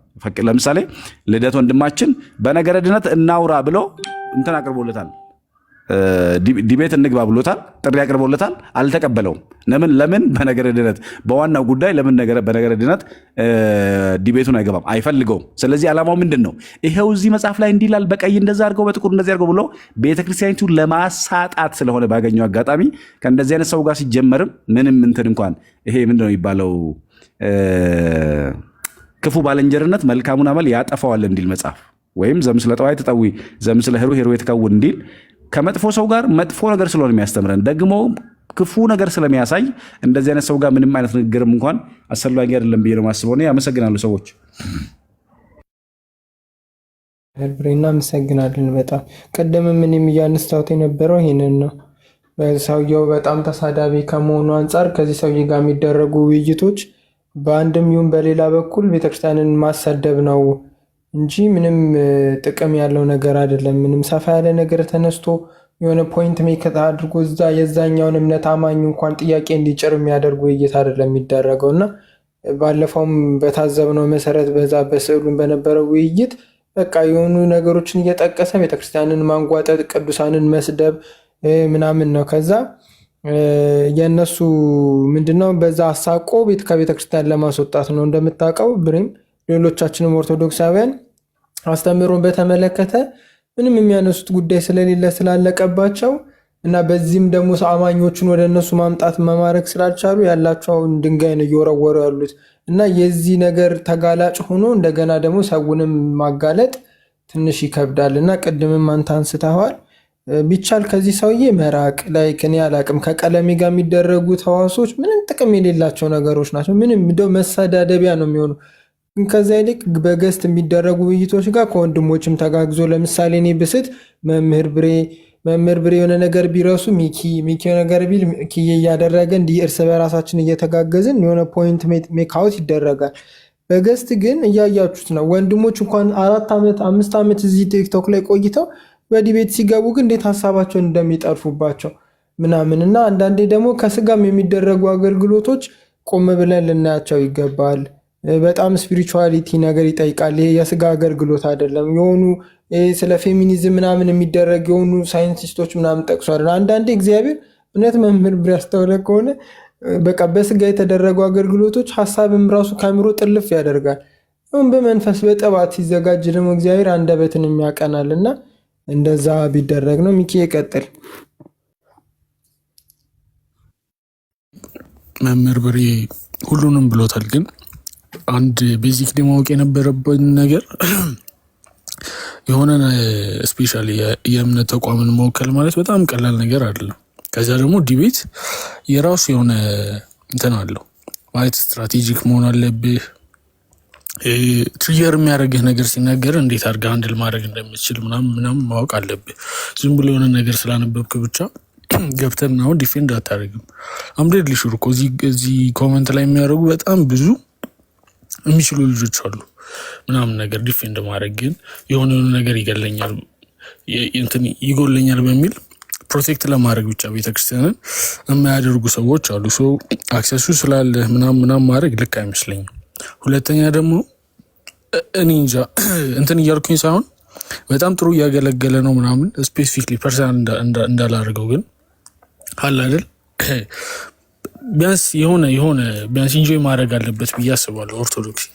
ለምሳሌ ልደት ወንድማችን በነገረ ድነት እናውራ ብሎ እንትን አቅርቦለታል። ዲቤት እንግባ ብሎታል፣ ጥሪ አቅርቦለታል፣ አልተቀበለውም። ለምን በነገረ ድነት በዋናው ጉዳይ ለምን በነገረ ድነት ዲቤቱን አይገባም? አይፈልገውም። ስለዚህ ዓላማው ምንድን ነው? ይሄው እዚህ መጽሐፍ ላይ እንዲህ ይላል፣ በቀይ እንደዛ አድርገው በጥቁር እንደዚህ አድርገው ብሎ ቤተክርስቲያኒቱን ለማሳጣት ስለሆነ ባገኘው አጋጣሚ ከእንደዚህ አይነት ሰው ጋር ሲጀመርም ምንም እንትን እንኳን ይሄ ምንድን ነው የሚባለው ክፉ ባልንጀርነት መልካሙን አመል ያጠፋዋል እንዲል መጽሐፍ ወይም ዘምስለ ጠዋይ ተጠዊ ዘምስለ ህሩይ ህሩይ የተከውን እንዲል ከመጥፎ ሰው ጋር መጥፎ ነገር ስለሆነ የሚያስተምረን ደግሞ ክፉ ነገር ስለሚያሳይ እንደዚህ አይነት ሰው ጋር ምንም አይነት ንግግርም እንኳን አስፈላጊ አይደለም ብዬ ነው የማስበው። እኔ አመሰግናለሁ። ሰዎች ብሬና አመሰግናለን በጣም ቀደም ምንም እያነሳሁት የነበረው ይሄንን ነው። ሰውየው በጣም ተሳዳቢ ከመሆኑ አንጻር ከዚህ ሰውዬ ጋር የሚደረጉ ውይይቶች በአንድም ይሁን በሌላ በኩል ቤተክርስቲያንን ማሰደብ ነው እንጂ ምንም ጥቅም ያለው ነገር አይደለም። ምንም ሰፋ ያለ ነገር ተነስቶ የሆነ ፖይንት ሜክ አድርጎ የዛኛውን እምነት አማኝ እንኳን ጥያቄ እንዲጭር የሚያደርጉ ውይይት አይደለም የሚደረገው እና ባለፈውም በታዘብነው መሰረት በዛ በስዕሉን በነበረው ውይይት በቃ የሆኑ ነገሮችን እየጠቀሰ ቤተክርስቲያንን ማንጓጠጥ፣ ቅዱሳንን መስደብ ምናምን ነው። ከዛ የነሱ ምንድነው በዛ አሳቆ ከቤተክርስቲያን ለማስወጣት ነው። እንደምታውቀው ብሬም ሌሎቻችንም ኦርቶዶክሳውያን አስተምህሮን በተመለከተ ምንም የሚያነሱት ጉዳይ ስለሌለ ስላለቀባቸው እና በዚህም ደግሞ አማኞቹን ወደ እነሱ ማምጣት መማረክ ስላልቻሉ ያላቸውን ድንጋይ ነው እየወረወሩ ያሉት እና የዚህ ነገር ተጋላጭ ሆኖ እንደገና ደግሞ ሰውንም ማጋለጥ ትንሽ ይከብዳል እና ቅድምም አንተ አንስተዋል ቢቻል ከዚህ ሰውዬ መራቅ ላይ ከኔ አላቅም። ከቀለሜ ጋር የሚደረጉ ተዋሶች ምንም ጥቅም የሌላቸው ነገሮች ናቸው። ምንም እንደው መሰዳደቢያ ነው የሚሆኑ። ከዛ ይልቅ በገስት የሚደረጉ ውይይቶች ጋር ከወንድሞችም ተጋግዞ ለምሳሌ እኔ ብስት መምህር ብሬ የሆነ ነገር ቢረሱ ሚኪ የሆነ ነገር ቢል ኪዬ እያደረገ እንዲህ እርስ በራሳችን እየተጋገዝን የሆነ ፖይንት ሜካውት ይደረጋል። በገስት ግን እያያችሁት ነው። ወንድሞች እንኳን 4 ዓመት 5 ዓመት እዚህ ቲክቶክ ላይ ቆይተው በዲቤት ሲገቡ ግን እንዴት ሀሳባቸውን እንደሚጠርፉባቸው ምናምን እና አንዳንዴ ደግሞ ከስጋም የሚደረጉ አገልግሎቶች ቆም ብለን ልናያቸው ይገባል። በጣም ስፒሪቹዋሊቲ ነገር ይጠይቃል። ይሄ የስጋ አገልግሎት አይደለም። የሆኑ ስለ ፌሚኒዝም ምናምን የሚደረግ የሆኑ ሳይንቲስቶች ምናምን ጠቅሷል። አንዳንዴ እግዚአብሔር እውነት መምህር ብር ያስተውለ ከሆነ በቃ በስጋ የተደረጉ አገልግሎቶች ሀሳብም ራሱ ከአእምሮ ጥልፍ ያደርጋል። አሁን በመንፈስ በጥባት ሲዘጋጅ ደግሞ እግዚአብሔር አንደበትን የሚያቀናል እና እንደዛ ቢደረግ ነው። ሚኪ ይቀጥል። መምህር ብሬ ሁሉንም ብሎታል ግን አንድ ቤዚክ ማወቅ የነበረብን ነገር የሆነ ስፔሻሊ የእምነት ተቋምን መወከል ማለት በጣም ቀላል ነገር አይደለም። ከዛ ደግሞ ዲቤት የራሱ የሆነ እንትን አለው ማለት ስትራቴጂክ መሆን አለብህ። ትሪገር የሚያደርግህ ነገር ሲነገር እንዴት አድርገህ አንድል ማድረግ እንደምትችል ምናምን ማወቅ አለብህ። ዝም ብሎ የሆነ ነገር ስላነበብክ ብቻ ገብተህ ምናምን ዲፌንድ አታደርግም። አምዴድ ሊሹር እኮ እዚህ ኮመንት ላይ የሚያደርጉ በጣም ብዙ የሚችሉ ልጆች አሉ ምናምን ነገር ዲፌንድ ማድረግ ግን የሆነ ነገር ይገለኛል እንትን ይጎለኛል በሚል ፕሮቴክት ለማድረግ ብቻ ቤተክርስቲያንን የማያደርጉ ሰዎች አሉ። ሰው አክሰሱ ስላለ ምናምን ማድረግ ልክ አይመስለኝም። ሁለተኛ ደግሞ እኔ እንጃ እንትን እያልኩኝ ሳይሆን በጣም ጥሩ እያገለገለ ነው ምናምን ስፔሲፊክሊ ፐርሰናል እንዳላደርገው ግን አለ አይደል ቢያንስ የሆነ ቢያንስ ኢንጆይ ማድረግ አለበት ብዬ አስባለሁ። ኦርቶዶክስ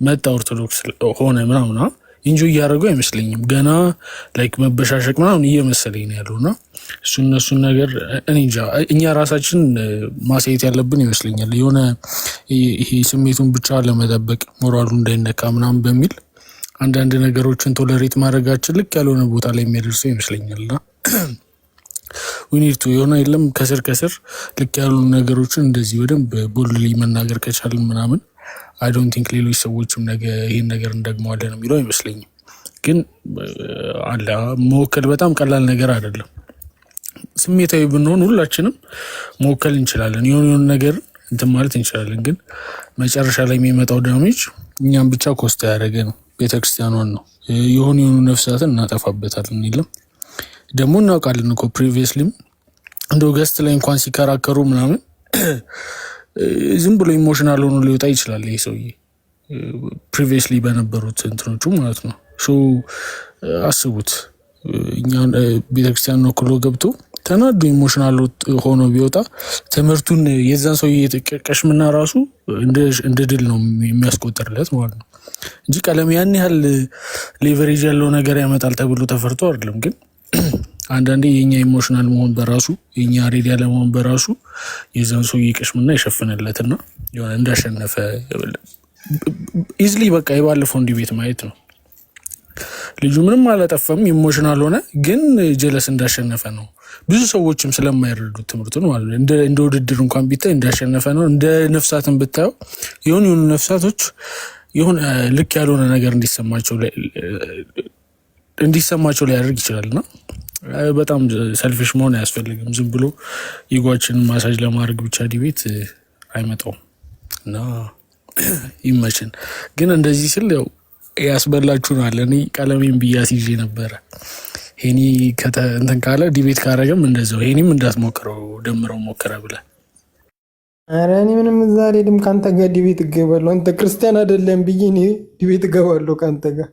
መጣ ኦርቶዶክስ ሆነ ምናምን ኢንጆይ እያደረገው አይመስለኝም። ገና ላይክ መበሻሸቅ ምናምን እየመሰለኝ ነው ያለውና እሱን ነገር እኔ እንጃ እኛ ራሳችን ማሳየት ያለብን ይመስለኛል። የሆነ ይሄ ስሜቱን ብቻ ለመጠበቅ ሞራሉ እንዳይነካ ምናምን በሚል አንዳንድ ነገሮችን ቶለሬት ማድረጋችን ልክ ያልሆነ ቦታ ላይ የሚያደርሰው ይመስለኛልና ዊኒርቱ የሆነ የለም ከስር ልክ ያሉ ነገሮችን እንደዚህ በደንብ ቦልሊ መናገር ከቻልን ምናምን አይ ዶንት ቲንክ ሌሎች ሰዎችም ይሄን ነገር እንደግመዋለን የሚለው አይመስለኝም። ግን አላ መወከል በጣም ቀላል ነገር አይደለም። ስሜታዊ ብንሆን ሁላችንም መወከል እንችላለን። የሆነ ነገር እንትን ማለት እንችላለን። ግን መጨረሻ ላይ የሚመጣው ዳሜጅ እኛም ብቻ ኮስታ ያደረገ ነው፣ ቤተክርስቲያኗን ነው። የሆኑ ነፍሳትን እናጠፋበታለን። የለም ደግሞ እናውቃለን እኮ ፕሪቪየስሊም እንደ ገስት ላይ እንኳን ሲከራከሩ ምናምን ዝም ብሎ ኢሞሽናል ሆኖ ሊወጣ ይችላል ይሄ ሰውዬ ፕሪቪየስሊ በነበሩት እንትኖቹ ማለት ነው። አስቡት እኛን ቤተክርስቲያን ወክሎ ገብቶ ተናዶ ኢሞሽናል ሆኖ ቢወጣ ትምህርቱን የዛን ሰው ቀሽምና ራሱ እንደ ድል ነው የሚያስቆጥርለት ማለት ነው እንጂ ቀለም ያን ያህል ሌቨሬጅ ያለው ነገር ያመጣል ተብሎ ተፈርቶ አይደለም። ግን አንዳንዴ የኛ ኢሞሽናል መሆን በራሱ የኛ ሬዲ ያለ መሆን በራሱ የዛን ሰው ቀሽምና ይሸፍንለትና የሆነ እንዳሸነፈ ኢዝሊ በቃ የባለፈው ዲቤት ማየት ነው። ልጁ ምንም አላጠፋም፣ ኢሞሽናል ሆነ፣ ግን ጀለስ እንዳሸነፈ ነው። ብዙ ሰዎችም ስለማይረዱት ትምህርቱን ማለት ነው። እንደ ውድድር እንኳን ቢታይ እንዳሸነፈ ነው። እንደ ነፍሳትን ብታየው የሆኑ ነፍሳቶች የሆነ ልክ ያልሆነ ነገር እንዲሰማቸው ሊያደርግ ይችላልና በጣም ሰልፊሽ መሆን አያስፈልግም። ዝም ብሎ ኢጓችንን ማሳጅ ለማድረግ ብቻ ዲቤት አይመጣውም እና ይመችን። ግን እንደዚህ ስል ያው ያስበላችሁናል። እኔ ቀለሜን ብያስ ይዤ ነበረ። ሄኒ እንትን ካለ ዲቤት ካረገም እንደዛው ሄኒም እንዳትሞክረው ደምረው ሞከረ ብለ። ኧረ እኔ ምንም እዛ አልሄድም ከአንተ ጋር ዲቤት እገባለሁ። አንተ ክርስቲያን አይደለም ብዬ እኔ ዲቤት እገባለሁ ከአንተ ጋር።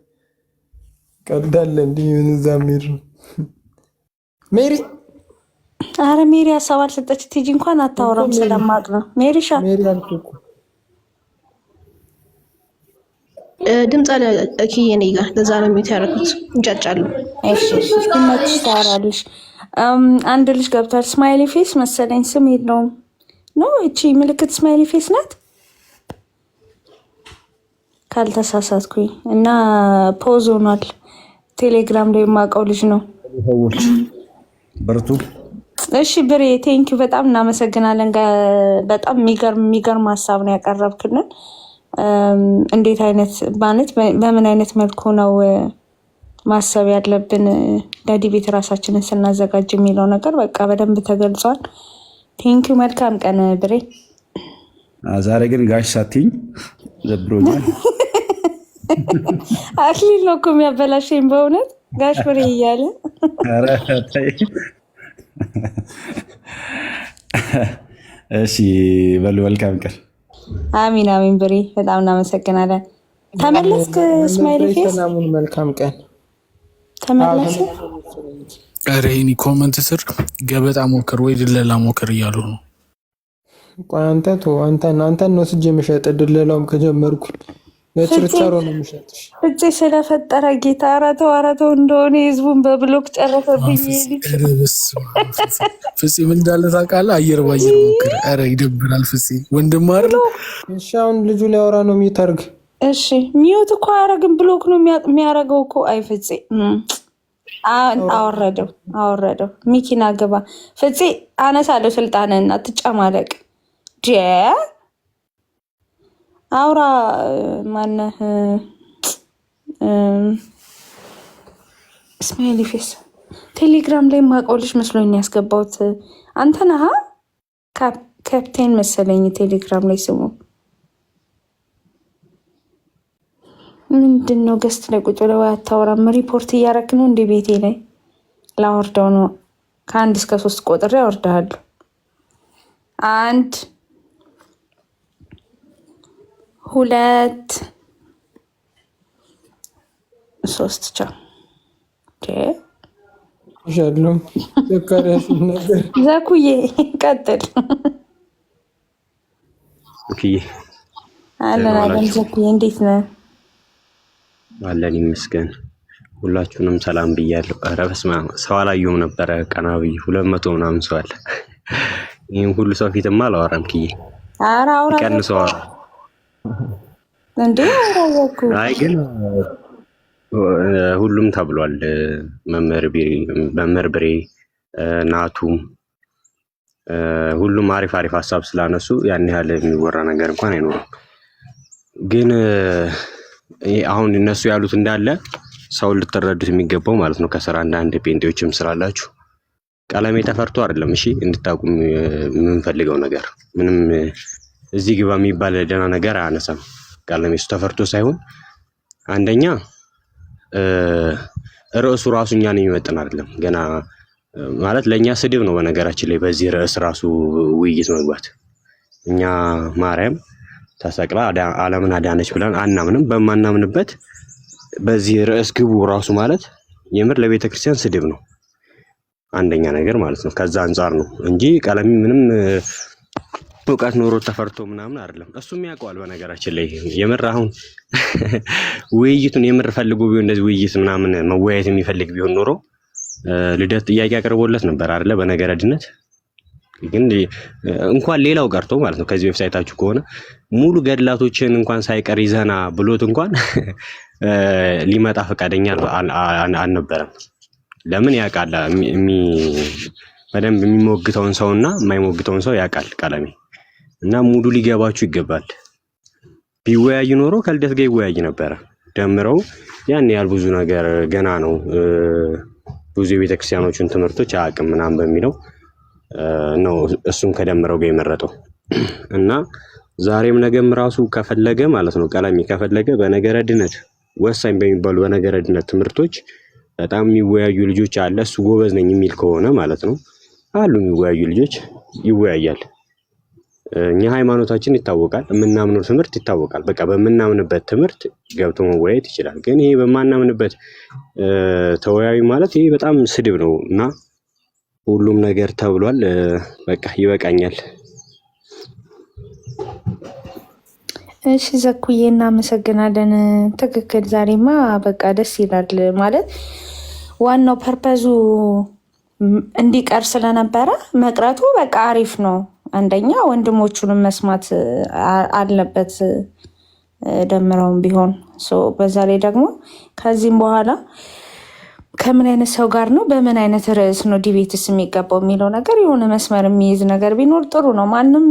ቀልዳለ እንዲህ ምን እዛ ሜሪ ሜሪ አረ ሜሪ ሀሳብ አልሰጠች። ቲጂ እንኳን አታወራም ስለማቅ ነው። ሜሪሻ ሜሪ አልኩ ድምፅ አለ ኪዬ እኔ ጋር ለዛ ነው የሚት ያደረኩት። እንጫጫሉ። እሺ ሲመችሽ ታወራለሽ። አንድ ልጅ ገብቷል። ስማይሊ ፌስ መሰለኝ ስም የለውም ነው። እቺ ምልክት ስማይሊ ፌስ ናት ካልተሳሳትኩኝ እና ፖዝ ሆኗል። ቴሌግራም ላይ የማውቀው ልጅ ነው። በርቱ። እሺ ብሬ ቴንኪው በጣም እናመሰግናለን። በጣም የሚገርም ሀሳብ ነው ያቀረብክልን። እንዴት አይነት ማለት በምን አይነት መልኩ ነው ማሰብ ያለብን ለዲቤት ራሳችንን ስናዘጋጅ የሚለው ነገር በቃ በደንብ ተገልጿል። ቴንኪው መልካም ቀን ብሬ። ዛሬ ግን ጋሽ ሳትኝ ዘብሮኛል። አክሊል ነው እኮ የሚያበላሸኝ በእውነት ጋሽ ብሬ እያለ እሺ በሉ መልካም ቀን። አሚን አሚን ብሬ በጣም እናመሰግናለን። ተመለስክ ስማይሊ ፌስ መልካም ቀን ተመለስ። ኧረ ይሄኔ ኮመንት ስር ገበጣ ሞክር ወይ ድለላ ሞክር እያሉ ነው። ቆይ አንተ ቶ አንተን ነው ስጄ መሸጥ ድለላውም ከጀመርኩ በችርቻሮ ነው የምሸጥሽ። ፍፄ ስለፈጠረ ጌታ አራተው እንደሆነ ህዝቡን በብሎክ ጨረሰብኝ። ፍፄ ምን እንዳለ ታውቃለህ? አየር ባየር ሞክር። ኧረ ይደብራል ፍፄ ወንድም አይደል? እሺ አሁን ልጁ ሊያወራ ነው የሚታርግ። እሺ ሚዩት እኮ አያረግም፣ ብሎክ ነው የሚያረገው እኮ። አይ ፍፄ አወረደው። ሚኪና ግባ ፍፄ አነሳለሁ ስልጣንና ትጨማለቅ አውራ ማነህ? ስማይሊ ፌስ ቴሌግራም ላይ ማቆልሽ መስሎኝ ያስገባሁት አንተ ነህ። ካፕቴን መሰለኝ ቴሌግራም ላይ ስሙ ምንድን ነው? ገስት ላይ ቁጭ ብለው አታወራም? ሪፖርት እያረክ ነው እንደ ቤቴ ላይ ላወርደው ነው። ከ1 እስከ 3 ቆጥሬ አወርዳለሁ። 1 2 3 ቻው ሻሎም ዘካሪያስ ነገር ዘኩዬ ቀጥል። ኦኬ አለን ዘኩዬ እንዴት ነህ? አለን ይመስገን። ሁላችሁንም ሰላም ብያለሁ። ኧረ በስመ አብ ሰው አላየሁም ነበረ። ቀና ብዬ 200 ምናምን ሰው አለ። ይሄን ሁሉ ሰው ፊትማ አላወራም ኪዬ። ኧረ አውራ ቀንሰው እንዴ አወራኩ። አይ ግን ሁሉም ተብሏል። መምህር ብሬ ናቱም ሁሉም አሪፍ ሀሳብ ስላነሱ ያን ያህል የሚወራ ነገር እንኳን አይኖርም። ግን አሁን እነሱ ያሉት እንዳለ ሰው ልትረዱት የሚገባው ማለት ነው። ከስራ አንዳንድ ጴንጤዎችም ስላላችሁ ቀለሜ ተፈርቶ አይደለም። እሺ እንድታቁ የምንፈልገው ነገር ምንም እዚህ ግባ የሚባል ደህና ነገር አያነሳም። ቀለሜ እሱ ተፈርቶ ሳይሆን አንደኛ ርዕሱ ራሱ እኛን የሚመጥን አይደለም። ገና ማለት ለእኛ ስድብ ነው። በነገራችን ላይ በዚህ ርዕስ ራሱ ውይይት መግባት እኛ ማርያም ተሰቅላ ዓለምን አዳነች ብለን አናምንም። በማናምንበት በዚህ ርዕስ ግቡ ራሱ ማለት የምር ለቤተክርስቲያን ስድብ ነው አንደኛ ነገር ማለት ነው። ከዛ አንጻር ነው እንጂ ቀለሚ ምንም እውቀት ኖሮ ተፈርቶ ምናምን አይደለም። እሱም ያውቀዋል በነገራችን ላይ የምር አሁን ውይይቱን የምር ፈልጎ ቢሆን እንደዚህ ውይይት ምናምን መወያየት የሚፈልግ ቢሆን ኖሮ ልደት ጥያቄ አቅርቦለት ነበር አይደለ? በነገረ ድነት ግን እንኳን ሌላው ቀርቶ ማለት ነው ከዚህ ዌብሳይታችሁ ከሆነ ሙሉ ገድላቶችን እንኳን ሳይቀር ይዘና ብሎት እንኳን ሊመጣ ፈቃደኛ አልነበረም። ለምን ያውቃል በደንብ የሚሞግተውን ሰውና የማይሞግተውን ሰው ያውቃል ቀለሜ። እና ሙሉ ሊገባችሁ ይገባል። ቢወያይ ኖሮ ከልደት ጋር ይወያይ ነበረ። ደምረው ያን ያህል ብዙ ነገር ገና ነው ብዙ የቤተክርስቲያኖችን ትምህርቶች አያውቅም ምናምን በሚለው ነው እሱም ከደምረው ጋር የመረጠው። እና ዛሬም ነገም ራሱ ከፈለገ ማለት ነው ቀለሜ ከፈለገ በነገረ ድነት ወሳኝ በሚባሉ በነገረ ድነት ትምህርቶች በጣም የሚወያዩ ልጆች አለ እሱ ጎበዝ ነኝ የሚል ከሆነ ማለት ነው አሉ የሚወያዩ ልጆች ይወያያል። እኛ ሃይማኖታችን ይታወቃል፣ የምናምነው ትምህርት ይታወቃል። በቃ በምናምንበት ትምህርት ገብቶ መወያየት ይችላል። ግን ይሄ በማናምንበት ተወያዩ ማለት ይሄ በጣም ስድብ ነው እና ሁሉም ነገር ተብሏል። በቃ ይበቃኛል። እሺ ዘኩዬ እናመሰግናለን። ትክክል። ዛሬማ በቃ ደስ ይላል ማለት ዋናው ፐርፐዙ እንዲቀር ስለነበረ መቅረቱ በቃ አሪፍ ነው። አንደኛ ወንድሞቹንም መስማት አለበት ደምረውም ቢሆን በዛ ላይ ደግሞ ከዚህም በኋላ ከምን አይነት ሰው ጋር ነው በምን አይነት ርዕስ ነው ዲቤትስ የሚገባው የሚለው ነገር የሆነ መስመር የሚይዝ ነገር ቢኖር ጥሩ ነው። ማንም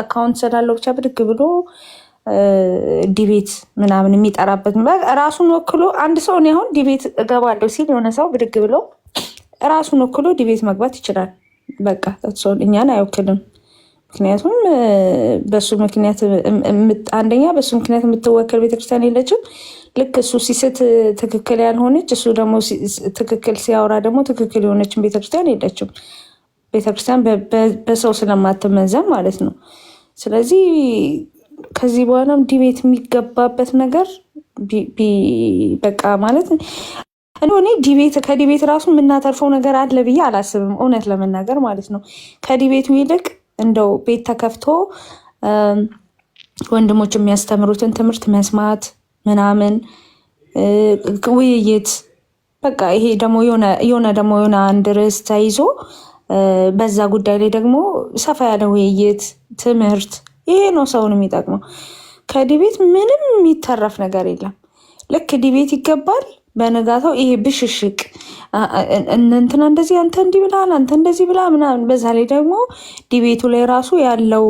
አካውንት ስላለው ብቻ ብድግ ብሎ ዲቤት ምናምን የሚጠራበት ራሱን ወክሎ አንድ ሰው እኔ አሁን ዲቤት እገባለሁ ሲል የሆነ ሰው ብድግ ብሎ ራሱን ወክሎ ዲቤት መግባት ይችላል። በቃ እኛን አይወክልም። ምክንያቱም በሱ ምክንያት አንደኛ በሱ ምክንያት የምትወከል ቤተክርስቲያን የለችም። ልክ እሱ ሲስት ትክክል ያልሆነች እሱ ደግሞ ትክክል ሲያወራ ደግሞ ትክክል የሆነችን ቤተክርስቲያን የለችም። ቤተክርስቲያን በሰው ስለማትመዘን ማለት ነው። ስለዚህ ከዚህ በኋላም ዲቤት የሚገባበት ነገር በቃ ማለት እኔ ከዲቤት ራሱ የምናተርፈው ነገር አለ ብዬ አላስብም፣ እውነት ለመናገር ማለት ነው። ከዲቤቱ ይልቅ እንደው ቤት ተከፍቶ ወንድሞች የሚያስተምሩትን ትምህርት መስማት ምናምን ውይይት በቃ ይሄ ደግሞ የሆነ አንድ ርዕስ ተይዞ በዛ ጉዳይ ላይ ደግሞ ሰፋ ያለ ውይይት ትምህርት ይሄ ነው ሰውን የሚጠቅመው። ከዲቤት ምንም የሚተረፍ ነገር የለም። ልክ ዲቤት ይገባል በነጋታው ይሄ ብሽሽቅ እንትና እንደዚህ አንተ እንዲህ ብላል አንተ እንደዚህ ብላ ምናምን። በዛ ላይ ደግሞ ዲቤቱ ላይ ራሱ ያለው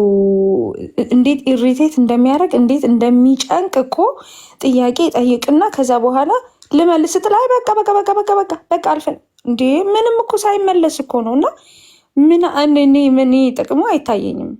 እንዴት ኢሪቴት እንደሚያደርግ እንዴት እንደሚጨንቅ እኮ ጥያቄ ጠይቅና ከዛ በኋላ ልመልስ ጥላ በቃ አልፈን እንዴ ምንም እኮ ሳይመለስ እኮ ነው። እና ምን ጥቅሙ አይታየኝም።